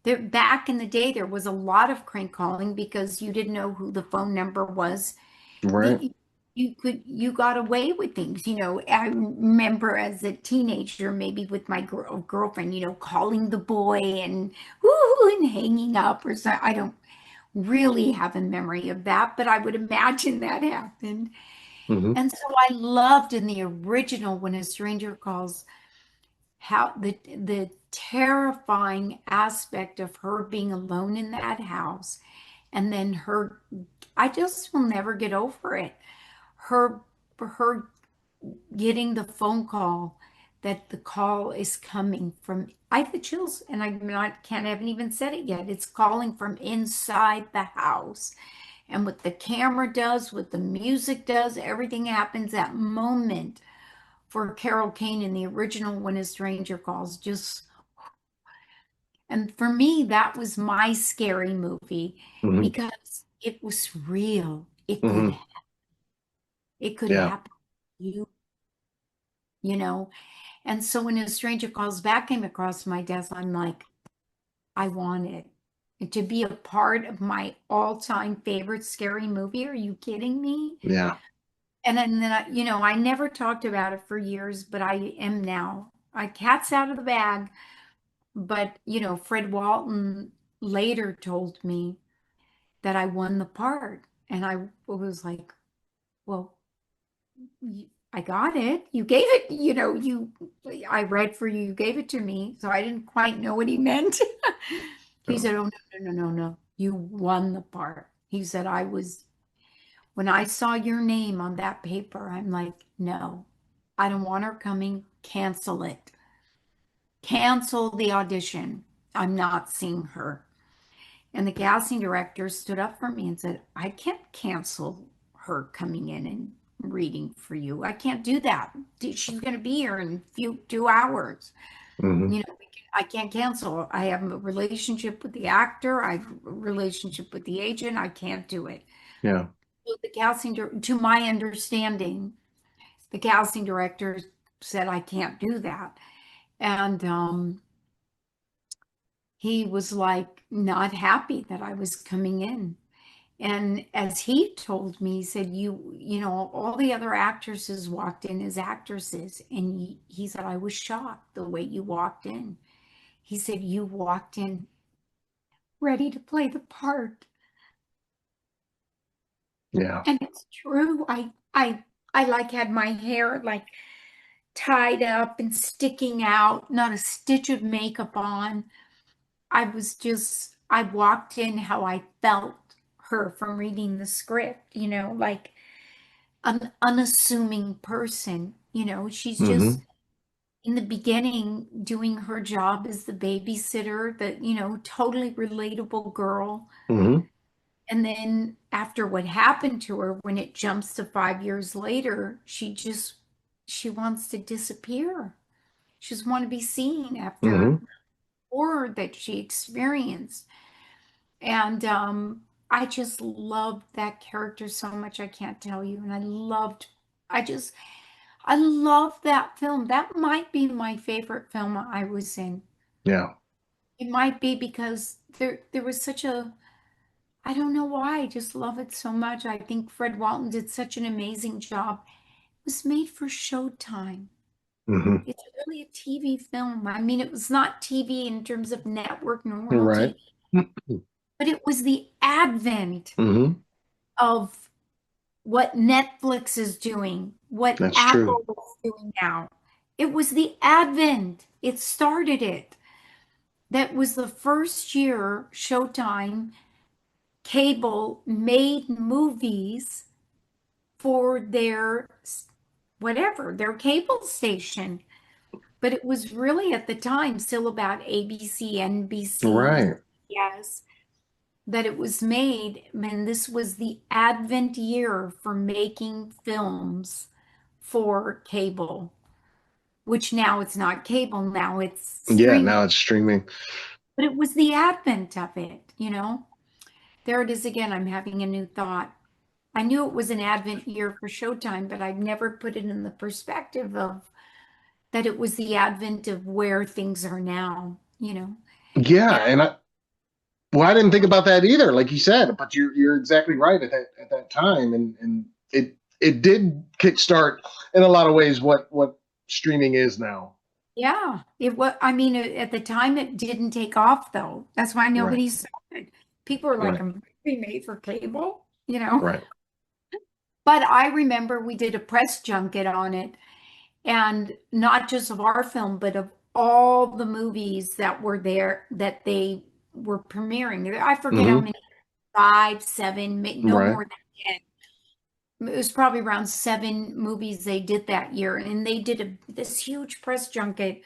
There, back in the day, there was a lot of crank calling because you didn't know who the phone number was. Right. You, you got away with things. I remember as a teenager, maybe with my girlfriend, calling the boy and whoo and hanging up or something. I don't really have a memory of that, but I would imagine that happened. Hmm. And so I loved in the original When a Stranger Calls how the terrifying aspect of her being alone in that house, and then her, I just will never get over it. Her her getting the phone call that the call is coming from, I have the chills and I'm not, can't, haven't even said it yet. It's calling from inside the house. And what the camera does, what the music does, everything happens that moment for Carol Kane in the original When a Stranger Calls. Just, and for me, that was my scary movie Hmm. because it was real. Hmm. It could Yeah. happen to you, you know. And so when a stranger calls back came across my desk, I'm like, I want it. And to be a part of my all-time favorite scary movie. Are you kidding me? Yeah. And then I never talked about it for years, but I am now. I cat's out of the bag. But, Fred Walton later told me that I won the part. And I was like, well, I got it. You gave it, I read for you, you gave it to me. So I didn't quite know what he meant. He Yeah. said, oh, no, no, no, no, no. You won the part. He said, when I saw your name on that paper, I'm like, no, I don't want her coming. Cancel it. Cancel the audition. I'm not seeing her. And the casting director stood up for me and said, I can't cancel her coming in and reading for you. I can't do that. She's going to be here in a few 2 hours. Hmm. I can't cancel. I have a relationship with the actor. I have a relationship with the agent. I can't do it. Yeah. So to my understanding, the casting director said I can't do that. And he was like not happy that I was coming in. And as he told me, he said, all the other actresses walked in as actresses. And he said, I was shocked the way you walked in. He said, you walked in ready to play the part. Yeah. And it's true. I like had my hair like tied up and sticking out, not a stitch of makeup on. I walked in how I felt her from reading the script, like an unassuming person. She's just Hmm. in the beginning doing her job as the babysitter, totally relatable girl. Hmm. And then after what happened to her, when it jumps to 5 years later, she wants to disappear. She doesn't want to be seen after Hmm. horror that she experienced. And I just loved that character so much, I can't tell you. And I love that film. That might be my favorite film I was in. Yeah. It might be because there was such a, I don't know why, I just love it so much. I think Fred Walton did such an amazing job. It was made for Showtime. Hmm. It's really a TV film. I mean, it was not TV in terms of network, normal Right. TV, but it was the advent Hmm. of what Netflix is doing, what That's true. Apple is doing now. It was the advent. It started it. That was the first year Showtime cable made movies for their whatever, their cable station. But it was really at the time still about ABC, NBC, Right. yes, that it was made. And this was the advent year for making films for cable, which now it's not cable, now it's Yeah, streaming. now it's streaming. But it was the advent of it, you know? There it is again. I'm having a new thought. I knew it was an advent year for Showtime, but I've never put it in the perspective of that it was the advent of where things are now, you know? Yeah, And and well, I didn't think about that either, like you said, but you're exactly right at that time, and it did kickstart in a lot of ways what streaming is now. yeah, it was, I mean, at the time it didn't take off though. That's why Right, nobody saw it. People are like, right, a movie made for cable, you know? right. But I remember we did a press junket on it, and not just of our film, but of all the movies that were there that they were premiering. I forget how Hmm. many, five, seven, no Right. more than 10. It was probably around seven movies they did that year. And they did this huge press junket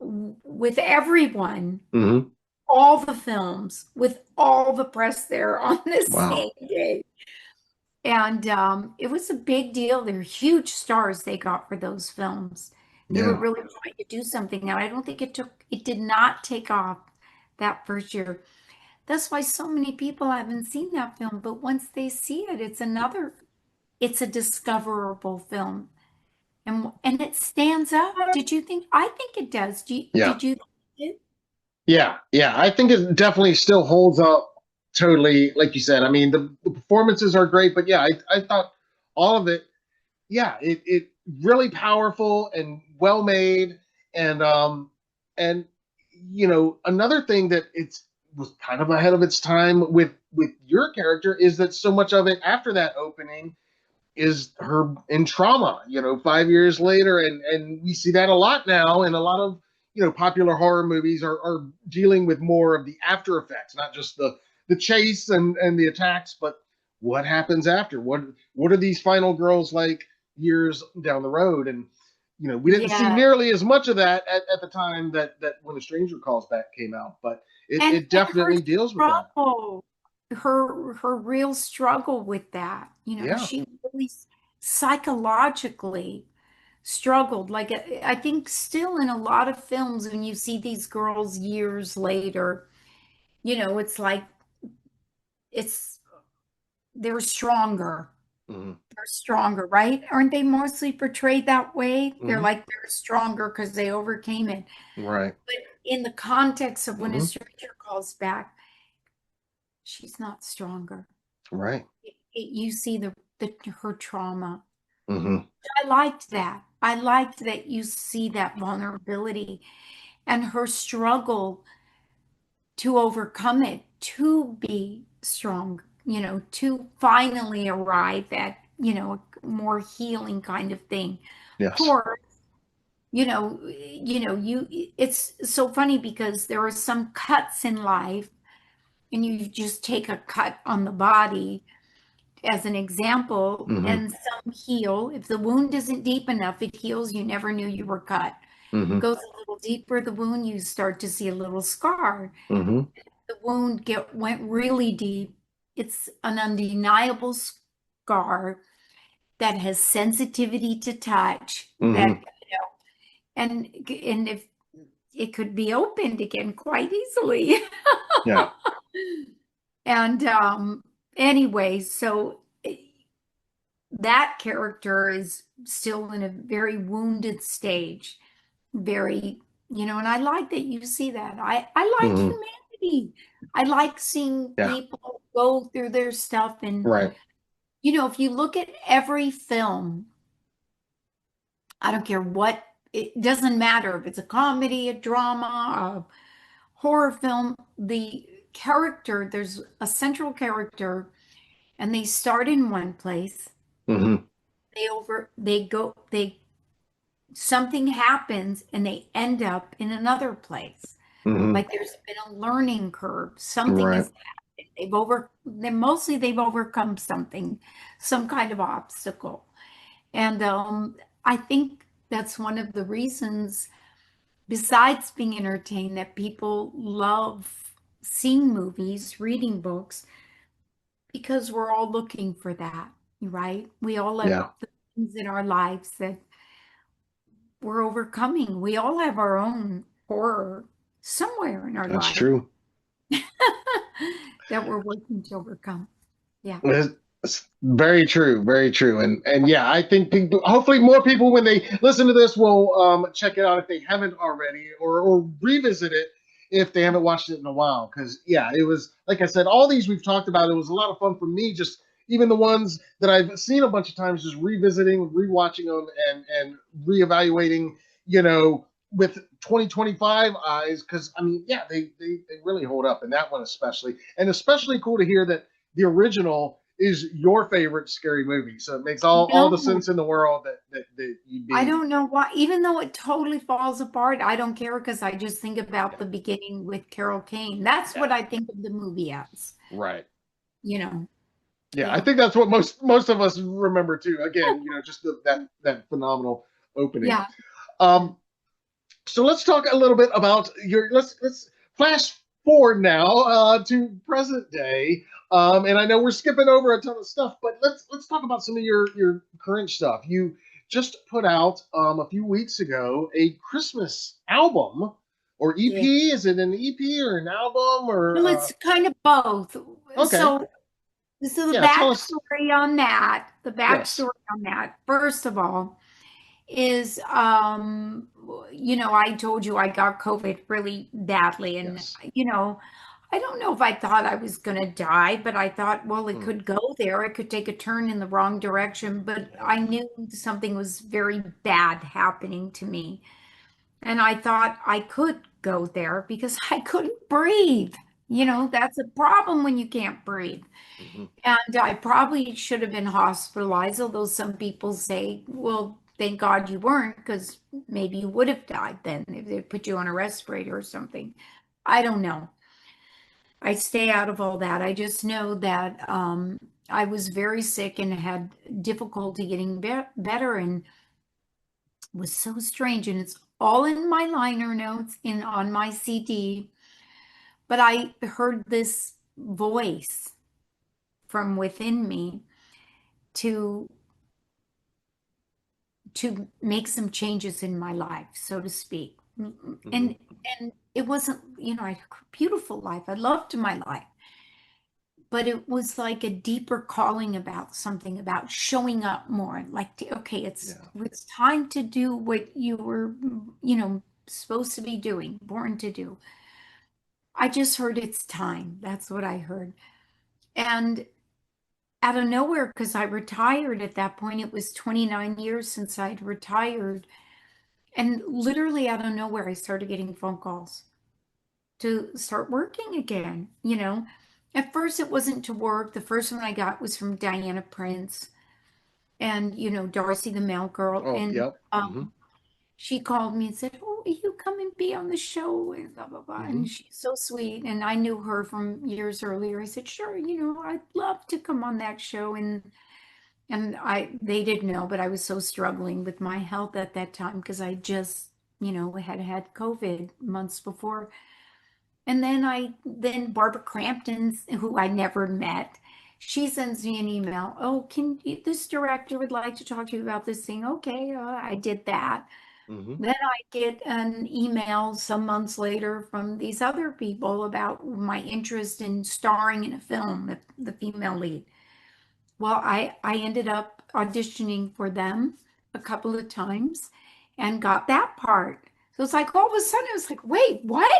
with everyone, Hmm. all the films, with all the press there on the Wow. same day. And it was a big deal. They're huge stars they got for those films. They were Yeah. really trying to do something. Now, I don't think it did not take off that first year. That's why so many people haven't seen that film. But once they see it, it's a discoverable film. And it stands up. Did you think? I think it does. Yeah. Did you think it? Yeah. Yeah. I think it definitely still holds up totally, like you said. I mean, the performances are great, but yeah, I thought all of it, yeah, it really powerful and well made, and and another thing that it's was kind of ahead of its time with your character is that so much of it after that opening is her in trauma, 5 years later, and we see that a lot now, and a lot of popular horror movies are dealing with more of the after effects, not just the chase and the attacks, but what happens after. What are these final girls like years down the road? And we didn't see Yeah. nearly as much of that at the time that When a Stranger Calls Back came out, but it And her definitely deals with that. struggle, her real struggle with that, Yeah. she really psychologically struggled. Like I think still in a lot of films when you see these girls years later, it's like it's they're stronger. Hmm. They're stronger, right? Aren't they mostly portrayed that way? They're Hmm. like they're stronger because they overcame it. Right. But in the context of When a Hmm. Stranger Calls Back, she's not stronger. Right. You see the her trauma. Hmm. I liked that. I liked that you see that vulnerability and her struggle to overcome it, to be strong, to finally arrive at, a more healing kind of thing. Of Yes. course, you it's so funny because there are some cuts in life and you just take a cut on the body as an example, Hmm. and some heal. If the wound isn't deep enough, it heals. You never knew you were cut. Hmm. Goes a little deeper, the wound, you start to see a little scar. Hmm. The wound went really deep. It's an undeniable scar that has sensitivity to touch. Hmm. And if it could be opened again quite easily. Yeah. And anyway, so that character is still in a very wounded stage, very, and I like that you see that. I like Hmm. humanity. I like seeing Yeah. people go through their stuff. And, Right. if you look at every film, I don't care what it doesn't matter if it's a comedy, a drama, a horror film, the character, there's a central character, and they start in one place. Hmm. They go, something happens and they end up in another place. Hmm. Like there's been a learning curve. Something Right. has happened. They've overcome something, some kind of obstacle. And I think that's one of the reasons, besides being entertained, that people love seeing movies, reading books, because we're all looking for that, right? We all have Yeah, the things in our lives that we're overcoming. We all have our own horror somewhere in our that's life true. that we're working to overcome. Yeah. It's very true, very true, and yeah, I think people, hopefully, more people when they listen to this will check it out if they haven't already, or revisit it if they haven't watched it in a while. Because yeah, it was like I said, all these we've talked about. It was a lot of fun for me. Just even the ones that I've seen a bunch of times, just revisiting, rewatching them, and reevaluating. You know, with 2025 eyes, because I mean, yeah, they really hold up, and that one especially, and especially cool to hear that the original is your favorite scary movie. So it makes all the No, sense in the world that you'd I be. don't know why, even though it totally falls apart, I don't care because I just think about Yeah, the beginning with Carol Kane. That's yeah, what I think of the movie as, right. you know. Yeah, I Yeah. think that's what most of us remember too. Again, just that phenomenal opening. Yeah. Um, so let's talk a little bit about your. Let's flash forward now to present day. And I know we're skipping over a ton of stuff, but let's talk about some of your current stuff. You just put out a few weeks ago a Christmas album or Yeah. EP. Is it an EP or an album or Well, it's kind of both. okay? So So the Yeah, tell us. the Yes, backstory on that, first of all, is I told you I got COVID really badly, and yes. I don't know if I thought I was gonna die, but I thought, well, it Mm, could go there. It could take a turn in the wrong direction, but yeah. I knew something was very bad happening to me. And I thought I could go there because I couldn't breathe. That's a problem when you can't breathe. Hmm. And I probably should have been hospitalized, although some people say, well, thank God you weren't, because maybe you would have died then if they put you on a respirator or something. I don't know. I stay out of all that. I just know that I was very sick and had difficulty getting better, and was so strange. And it's all in my liner notes in on my CD. But I heard this voice from within me to to make some changes in my life, so to speak. Hmm. And it wasn't, I had a beautiful life. I loved my life, but it was like a deeper calling about something about showing up more. Like, okay, Yeah. it's time to do what you were, supposed to be doing, born to do. I just heard it's time. That's what I heard. And out of nowhere, because I retired at that point, it was 29 years since I'd retired. And literally out of nowhere, I started getting phone calls to start working again. At first, it wasn't to work. The first one I got was from Diana Prince and, Darcy the Mail Girl. Oh, And yep. Hmm. she called me and said, "Oh, will you come and be on the show?" And blah, blah, blah. Hmm. And she's so sweet. And I knew her from years earlier. I said, "Sure, I'd love to come on that show." And they didn't know, but I was so struggling with my health at that time because I just, had COVID months before. And then Barbara Crampton, who I never met, she sends me an email. Oh, this director would like to talk to you about this thing. Okay, I did that. Hmm. Then I get an email some months later from these other people about my interest in starring in a film, the female lead. Well, I ended up auditioning for them a couple of times and got that part. So it's like all of a sudden it was like, wait, what?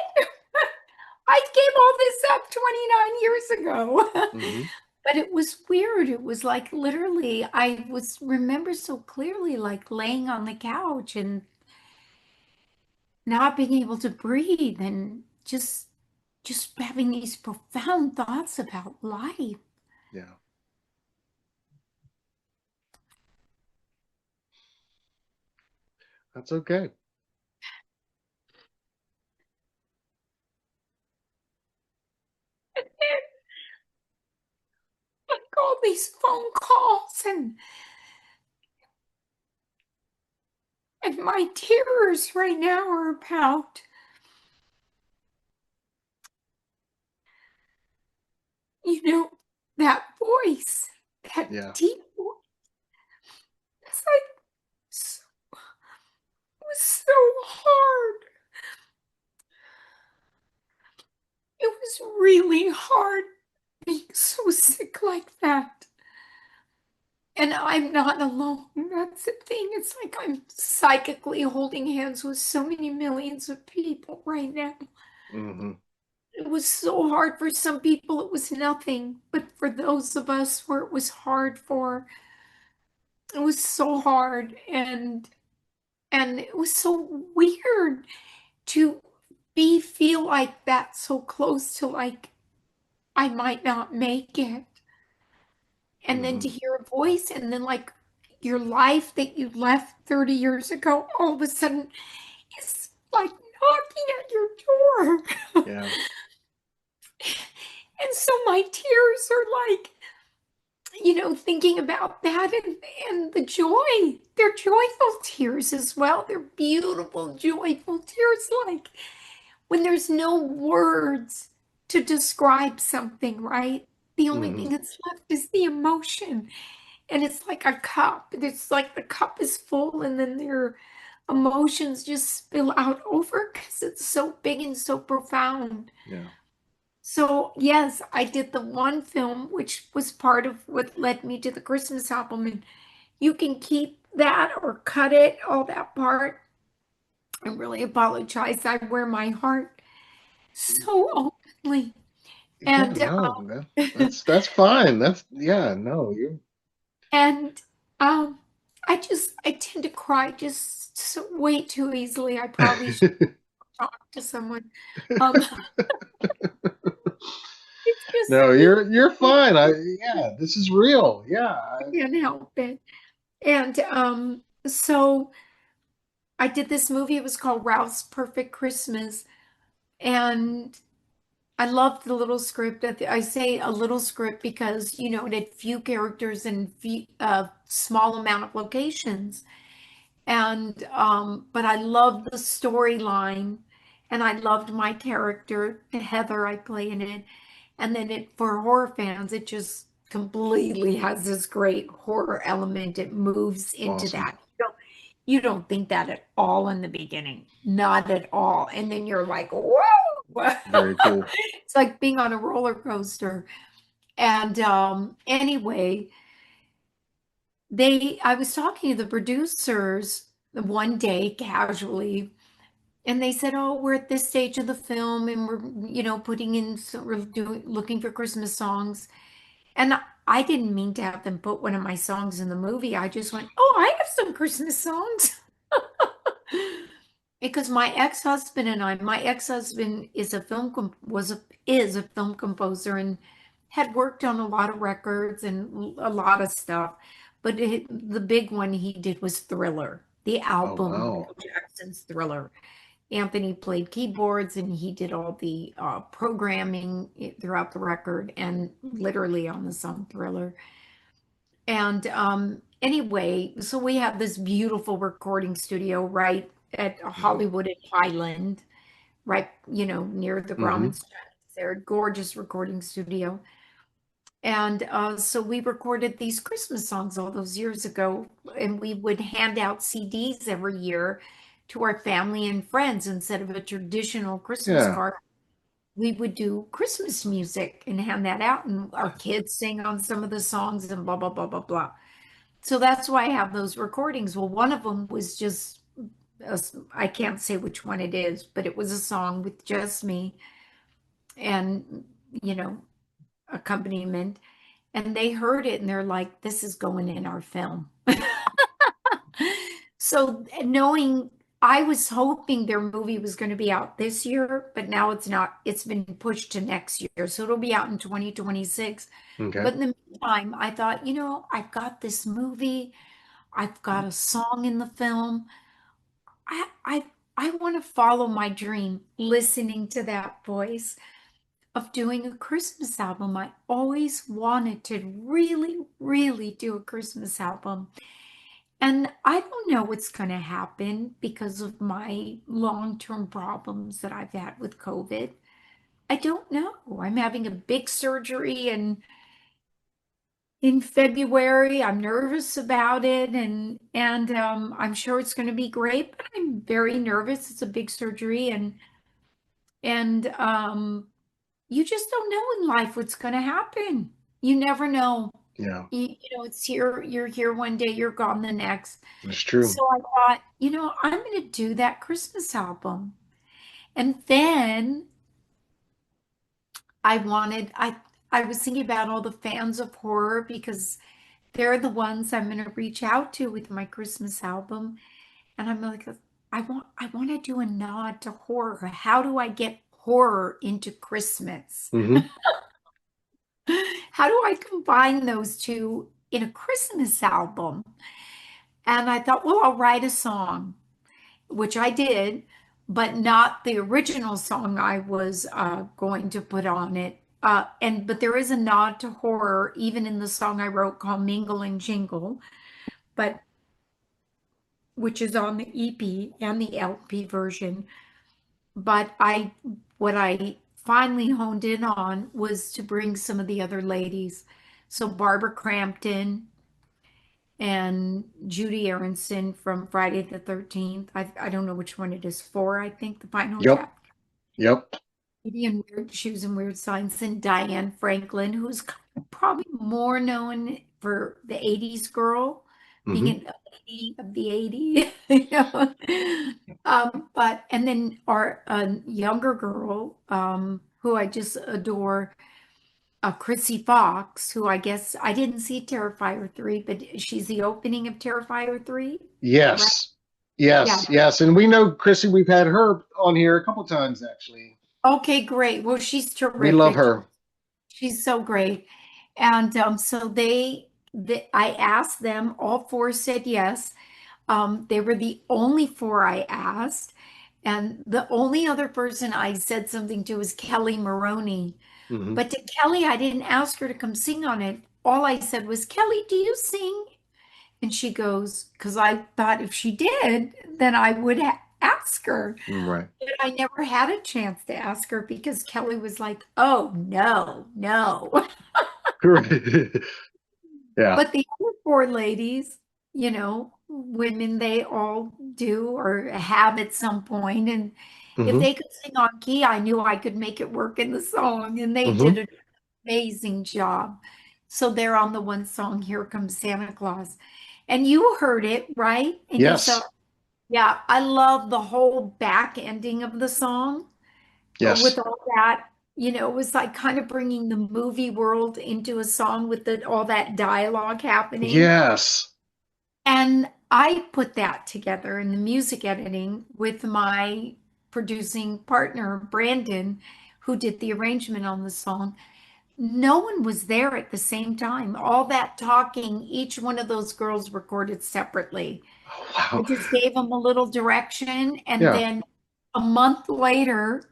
I gave all this up 29 years ago. Hmm. But it was weird. It was like literally, I was remember so clearly like laying on the couch and not being able to breathe and just having these profound thoughts about life. Yeah, that's okay. And then, like, all these phone calls, and my tears right now are about, you know, that voice, that Yeah. deep voice. It's like, it was so hard. It was really hard being so sick like that. And I'm not alone. That's the thing. It's like I'm psychically holding hands with so many millions of people right now. Hmm. It was so hard for some people, it was nothing. But for those of us where it was hard for, it was so hard. And it was so weird to be feel like that so close to, like, I might not make it. And then Hmm. to hear a voice, and then, like, your life that you left 30 years ago all of a sudden is like knocking at your door. Yeah. And so my tears are like, thinking about that, and the joy. They're joyful tears as well. They're beautiful, joyful tears, like when there's no words to describe something, right? The only Hmm. thing that's left is the emotion. And it's like a cup. It's like the cup is full, and then their emotions just spill out over because it's so big and so profound. Yeah. So, yes, I did the one film, which was part of what led me to the Christmas album. And you can keep that or cut it, all that part. I really apologize. I wear my heart so openly. Yeah. And No, that's fine. That's yeah. No, you. and um I tend to cry just so way too easily. I probably should talk to someone. Um it's just No, so you're beautiful. fine. Yeah, this is real. Yeah. I can't help it. And so I did this movie. It was called Ralph's Perfect Christmas. And I loved the little script. I say a little script because, it had few characters and small amount of locations. And but I loved the storyline, and I loved my character, Heather, I play in it. And then for horror fans, it just completely has this great horror element. It moves into Awesome. that. You don't think that at all in the beginning, not at all. And then you're like, whoa. Very cool. It's like being on a roller coaster. And anyway, I was talking to the producers one day casually, and they said, "Oh, we're at this stage of the film, and we're, putting in, so we're looking for Christmas songs." And I didn't mean to have them put one of my songs in the movie. I just went, "Oh, I have some Christmas songs." Because my ex-husband is a film was a is a film composer, and had worked on a lot of records and a lot of stuff. But the big one he did was Thriller, the Oh album, wow. Michael Jackson's Thriller. Anthony played keyboards, and he did all the programming throughout the record and literally on the song Thriller. And anyway, so we have this beautiful recording studio right at Hmm. Hollywood and Highland, right, near the Hmm. Grauman's. They're a gorgeous recording studio. And so we recorded these Christmas songs all those years ago, and we would hand out CDs every year to our family and friends. Instead of a traditional Christmas Yeah. card, we would do Christmas music and hand that out, and our kids sing on some of the songs and blah, blah, blah, blah, blah. So that's why I have those recordings. Well, one of them was just, I can't say which one it is, but it was a song with just me and, you know, accompaniment. And they heard it and they're like, this is going in our film. So knowing I was hoping their movie was going to be out this year, but now it's not. It's been pushed to next year. So it'll be out in 2026. Okay. But in the meantime, I thought, I've got this movie, I've got a song in the film. I I I want to follow my dream, listening to that voice of doing a Christmas album. I always wanted to really, really do a Christmas album. And I don't know what's going to happen because of my long-term problems that I've had with COVID. I don't know. I'm having a big surgery in February. I'm nervous about it and I'm sure it's going to be great, but I'm very nervous. It's a big surgery and you just don't know in life what's going to happen. You never know. Yeah, It's here, you're here one day, you're gone the next. it's true. So I thought, I'm going to do that Christmas album. And then I was thinking about all the fans of horror because they're the ones I'm going to reach out to with my Christmas album. And I'm like, I want to do a nod to horror. How do I get horror into Christmas? Hmm. How do I combine those two in a Christmas album? And I thought, well, I'll write a song, which I did, but not the original song I was going to put on it. But there is a nod to horror even in the song I wrote called Mingle and Jingle, but which is on the EP and the LP version. But what I finally honed in on was to bring some of the other ladies. So Barbara Crampton and Judy Aronson from Friday the 13th. I don't know which one it is, four, I think, the final Yep. chapter. Yep. Beauty and Weird Shoes and Weird Science, and Diane Franklin, who's probably more known for the 80s girl, being Hmm. an lady of the 80s, you know. And then our younger girl, who I just adore, Chrissy Fox, who I guess I didn't see Terrifier 3, but she's the opening of Terrifier 3, right? Yes. Yeah. Yes. Yes. And we know Chrissy, we've had her on here a couple times actually. Okay, great. Well, she's We love terrific. her. She's so great. And so I asked them, all four said yes. They were the only four I asked. And the only other person I said something to was Kelly Maroney. Hmm. But to Kelly, I didn't ask her to come sing on it. All I said was, Kelly, do you sing? And she goes, because I thought if she did, then I would ask her. Right. But I never had a chance to ask her because Kelly was like, oh, no, no. Correct. Yeah. But the other four ladies, women, they all do or have at some point. And if Hmm. they could sing on key, I knew I could make it work in the song. And they did Hmm. an amazing job. So they're on the one song, Here Comes Santa Claus. And you heard it, right? And you saw, Yes. yeah, I love the whole back ending of the song with Yes. all that. It was like kind of bringing the movie world into a song with all that dialogue happening. Yes. And I put that together in the music editing with my producing partner, Brandon, who did the arrangement on the song. No one was there at the same time. All that talking, each one of those girls recorded separately. Oh, I wow. just gave them a little direction, and Yeah. then a month later,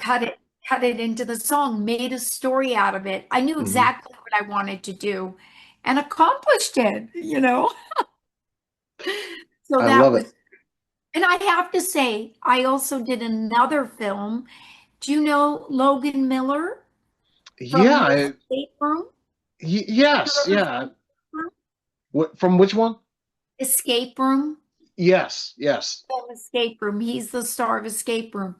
cut it cut it into the song, made a story out of it. I knew Hmm. exactly what I wanted to do and accomplished it. So I that love it. was, and I have to say, I also did another film. Do you know Logan Miller Yeah. from Escape Room? You Yes. ever Yeah. seen Escape What, from which one? Room? Escape Room? Yes. Yes. Film Escape Room. He's the star of Escape Room.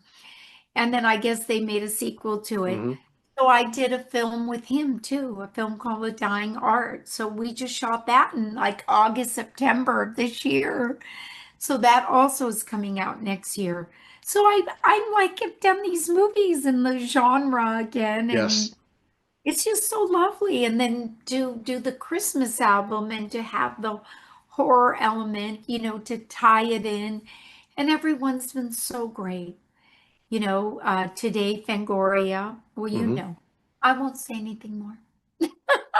And then I guess they made a sequel to it. Hmm. So I did a film with him too, a film called A Dying Art. So we just shot that in like August, September of this year. So that also is coming out next year. So I'm like I've done these movies in the genre again, and Yes. it's just so lovely. And then do the Christmas album and to have the horror element, to tie it in. and everyone's been so great. Today, Fangoria, well, Hmm. I won't say anything more.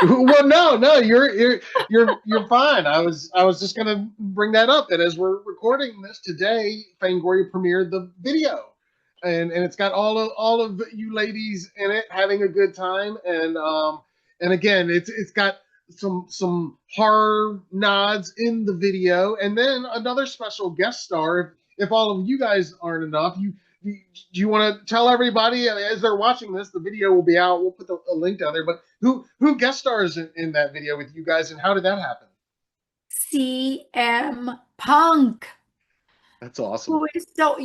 Well, no, no, you're fine. I was just gonna bring that up that as we're recording this today, Fangoria premiered the video, and it's got all of you ladies in it having a good time, and again, it's got some horror nods in the video, and then another special guest star. If all of you guys aren't enough, do you want to tell everybody as they're watching this? The video will be out. We'll put a link down there. But who guest stars in that video with you guys, and how did that happen? CM Punk. That's awesome. Who is so,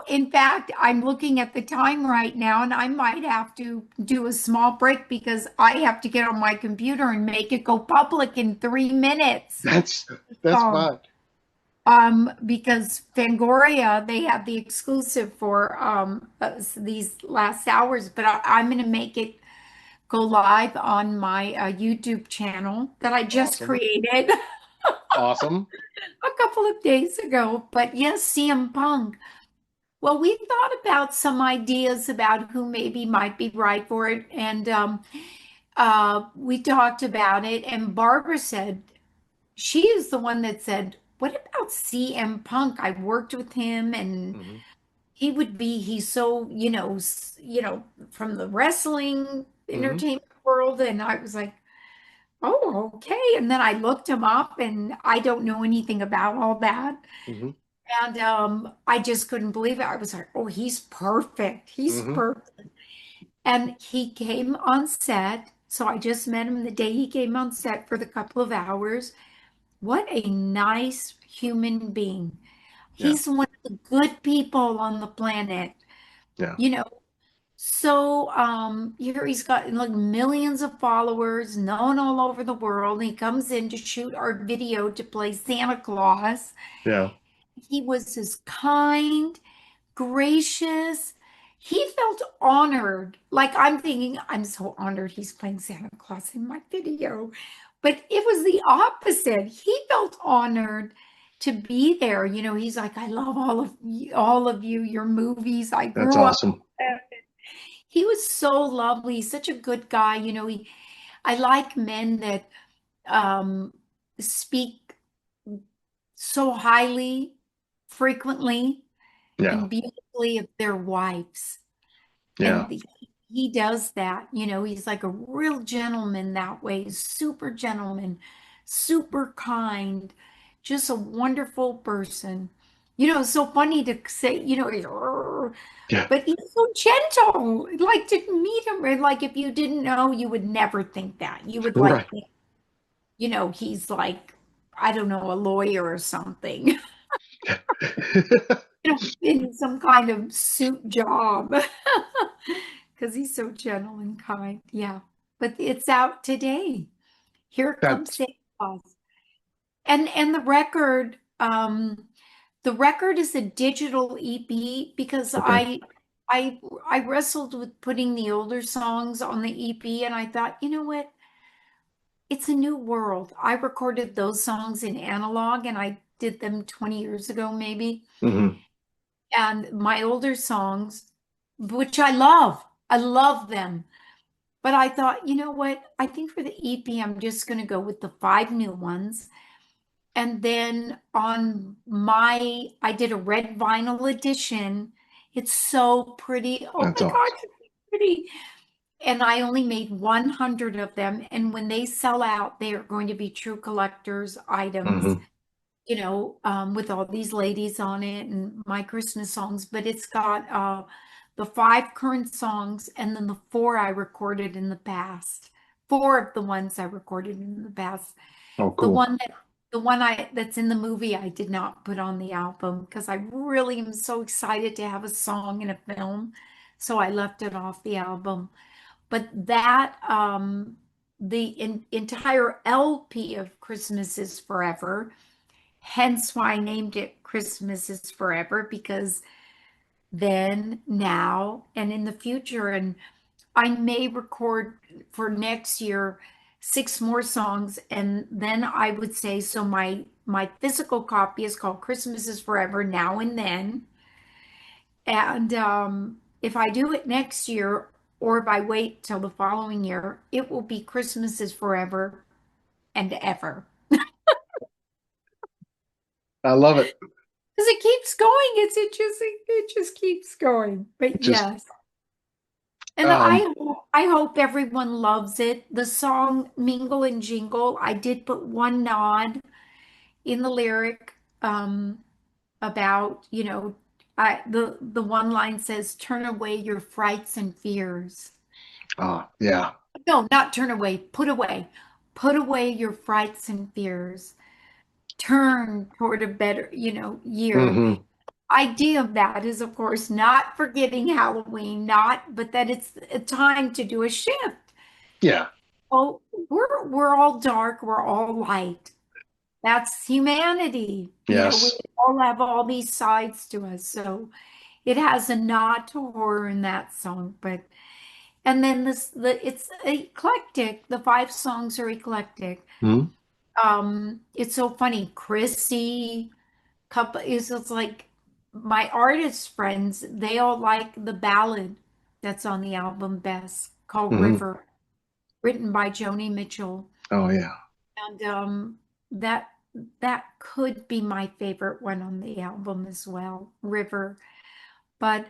in fact, I'm looking at the time right now and I might have to do a small break because I have to get on my computer and make it go public in 3 minutes. That's that's Um, fine. because Fangoria, they have the exclusive for these last hours, but I'm going to make it go live on my YouTube channel that I just Awesome. created Awesome. a couple of days ago. But yes, CM Punk. Well, we thought about some ideas about who maybe might be right for it, and we talked about it. And Barbara said she is the one that said, "What about CM Punk? I worked with him, and Hmm. he's so from the wrestling Hmm. entertainment world." And I was like, "Oh, okay." And then I looked him up, and I don't know anything about all that. Hmm. And I just couldn't believe it. I was like, oh, he's perfect. He's Hmm. perfect. And he came on set. So I just met him the day he came on set for the couple of hours. What a nice human being. Yeah. He's one of the good people on the planet. Yeah. You know, so here he's got like millions of followers, known all over the world. He comes in to shoot our video to play Santa Claus. Yeah. He was as kind, gracious. He felt honored. Like I'm thinking, I'm so honored he's playing Santa Claus in my video. But it was the opposite. He felt honored to be there. He's like, I love all of you, your movies. I That's grew up with awesome. them. He was so lovely, He's such a good guy. I like men that um speak so highly, frequently, Yeah. and beautifully of their wives. Yeah. And he does that. He's like a real gentleman that way, super gentleman, super kind, just a wonderful person. It's so funny to say, he's, "Arr," Yeah. but he's so gentle. Like to meet him, and like if you didn't know, you would never think that. You would like Right. think, he's like, I don't know, a lawyer or something. In some kind of suit job because he's so gentle and kind. Yeah. But it's out today. Here comes That's Santa Claus. And the record is a digital EP because okay. I wrestled with putting the older songs on the EP and I thought, you know what? It's a new world. I recorded those songs in analog and I did them 20 years ago, maybe. Hmm. And my older songs, which I love them. But I thought, you know what? I think for the EP, I'm just going to go with the five new ones. And then I did a red vinyl edition. It's so pretty. Oh That's my God, awesome. it's so pretty. And I only made 100 of them. And when they sell out, they are going to be true collector's items Hmm. with all these ladies on it and my Christmas songs, but it's got the five current songs and then the four I recorded in the past. Four of the ones I recorded in the past. Oh, The cool. one that the one that's in the movie I did not put on the album because I really am so excited to have a song in a film. So I left it off the album. But that the entire LP of Christmas is Forever. Hence why I named it Christmas is Forever, because then, now, and in the future, and I may record for next year 6 more songs, and then I would say, so my physical copy is called Christmas is Forever Now and Then. And if I do it next year, or if I wait till the following year, it will be Christmas is Forever and Ever. I love it. Because it keeps going. It just keeps going. But Just yes. And um I hope everyone loves it. The song Mingle and Jingle, I did put one nod in the lyric about, the one line says, "Turn away your frights and fears." yeah. No, not turn away, put away. Put away your frights and fears. Turn toward a better, year. Hmm. Idea of that is, of course, not forgetting Halloween, but that it's a time to do a shift. Yeah. Oh, we're all dark, we're all light. That's humanity. We Yes. all have all these sides to us. So it has a nod to horror in that song, but and then it's eclectic. The 5 songs are eclectic. Hmm. It's so funny. Chrissy, couple is it's like my artist friends, they all like the ballad that's on the album best called Hmm. River, written by Joni Mitchell. Oh yeah. And that that could be my favorite one on the album as well, River. But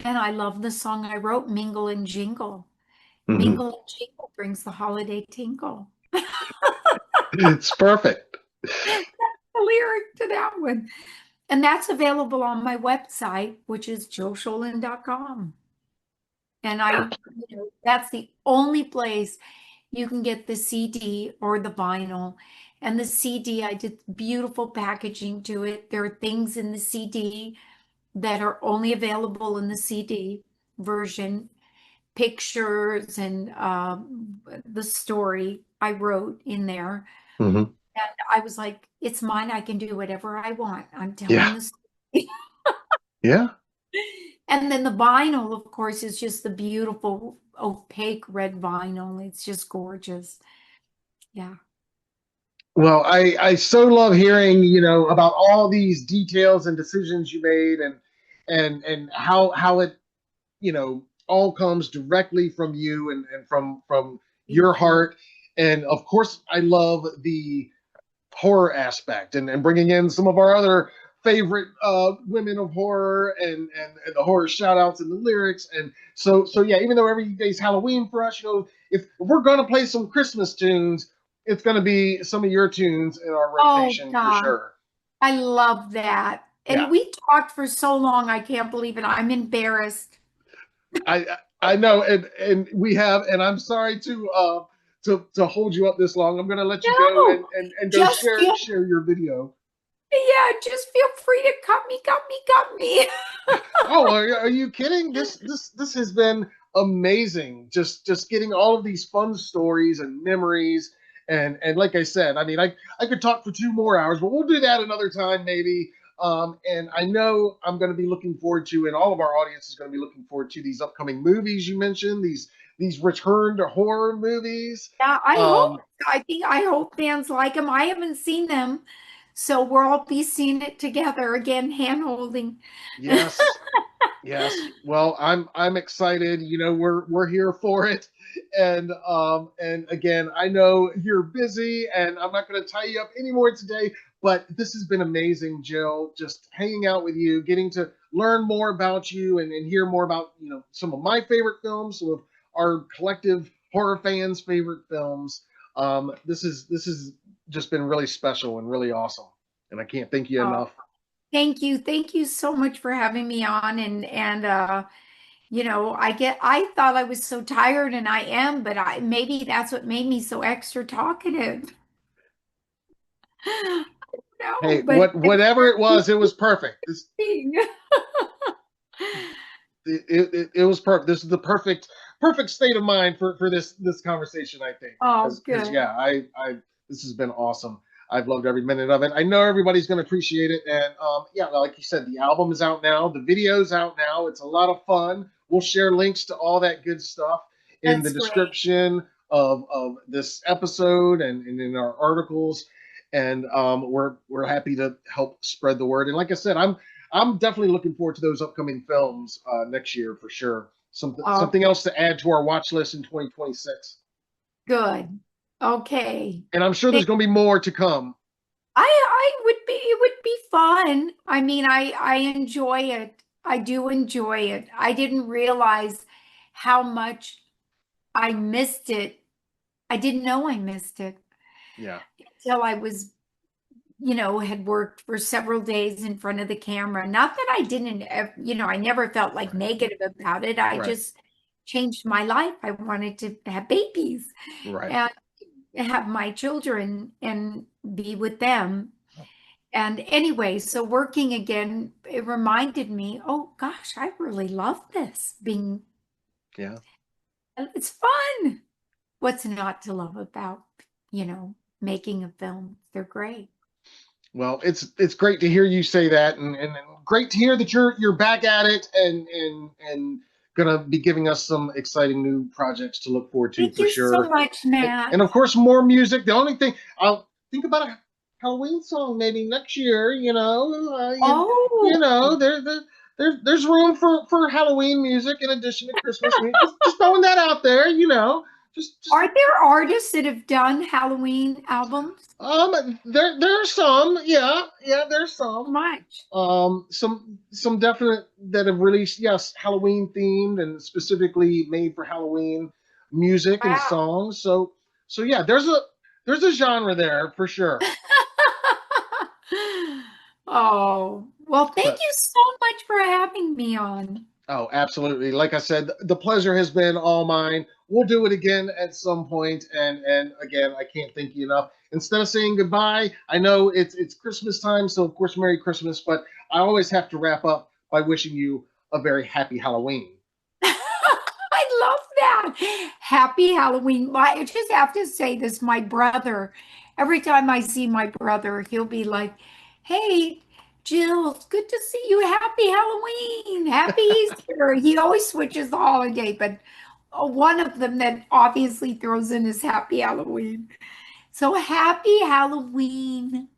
and I love the song I wrote, Mingle and Jingle. Hmm. Mingle and Jingle brings the holiday tingle. It's perfect. The lyric to that one. And that's available on my website, which is joeschoelen.com. And that's the only place you can get the CD or the vinyl. And the CD, I did beautiful packaging to it. There are things in the CD that are only available in the CD version, pictures and the story I wrote in there. Hmm. And I was like, it's mine. I can do whatever I want. I'm telling Yeah. the story. Yeah. And then the vinyl, of course, is just the beautiful opaque red vinyl. It's just gorgeous. Yeah. Well, I so love hearing, about all these details and decisions you made, and how it, all comes directly from you, and from your Thank you. heart. And of course, I love the horror aspect, and bringing in some of our other favorite women of horror, and the horror shout outs and the lyrics. And so yeah, even though every day's Halloween for us, if we're going to play some Christmas tunes, it's going to be some of your tunes in our Oh, rotation for God. sure. I love that. Yeah. And we talked for so long. I can't believe it. I'm embarrassed. I know, and we have, and I'm sorry to hold you up this long. I'm going to let you go, and No, and go just share your video. just feel free to cut me. Oh, are you kidding? This has been amazing. Just getting all of these fun stories and memories, and like I said, I mean, I could talk for 2 more hours, but we'll do that another time maybe. And I know I'm going to be looking forward to, and all of our audience is going to be looking forward to these upcoming movies you mentioned, these return to horror movies. Yeah, Um, I hope fans like them. I haven't seen them, so we'll all be seeing it together again, hand holding. yes, yes. Well, I'm excited. We're here for it. And again, I know you're busy, and I'm not going to tie you up anymore today, but this has been amazing, Jill, just hanging out with you, getting to learn more about you, and hear more about, some of my favorite films, some of our collective horror fans' favorite films. This is just been really special and really awesome. And I can't thank you Oh, enough. thank you. Thank you so much for having me on. And I thought I was so tired and I am, but I maybe that's what made me so extra talkative. No, Hey, but it's whatever it was perfect. interesting. It was perfect. This is the perfect state of mind for this conversation. I think Oh, because good. yeah, I this has been awesome. I've loved every minute of it. I know everybody's going to appreciate it, and yeah, like you said, the album is out now. The video's out now. It's a lot of fun. We'll share links to all that good stuff in the That's great. description of this episode and in our articles, and we're happy to help spread the word. And like I said, I'm definitely looking forward to those upcoming films next year for sure. Something Okay, else to add to our watch list in 2026. good. Okay. And I'm sure there's going to be more to come. I would be, it would be fun. I mean, I enjoy it. I do enjoy it. I didn't realize how much I missed it. I didn't know I missed it Yeah, until I was, had worked for several days in front of the camera. Not that I didn't, I never felt like right, negative about it. I right, just changed my life. I wanted to have babies right. and have my children and be with them. And anyway, so working again, it reminded me, oh gosh, I really love this. Yeah. It's fun. What's not to love about, making a film? They're great. Well, it's great to hear you say that, and great to hear that you're back at it and gonna be giving us some exciting new projects to look forward to Thank for you so sure. much, And Matt. of course, more music. The only thing I'll think about a Halloween song maybe next year. Oh, There's room for Halloween music in addition to Christmas music. Just throwing that out there. Just are there artists that have done Halloween albums? there are some. Yeah, there's So some. much. Some definite that have released, yes, Halloween themed and specifically made for Halloween music and Wow. songs. So yeah, there's a genre there for sure. Oh, well, thank But you so much for having me on. oh, absolutely. Like I said, the pleasure has been all mine. We'll do it again at some point, and again, I can't thank you enough. Instead of saying goodbye, I know it's Christmas time, so of course, Merry Christmas. But I always have to wrap up by wishing you a very happy Halloween. I love that. Happy Halloween. I just have to say this, my brother, every time I see my brother, he'll be like, hey, Jill, it's good to see you. Happy Halloween. Happy Easter. He always switches the holiday, but one of them that obviously throws in is Happy Halloween. So happy Halloween.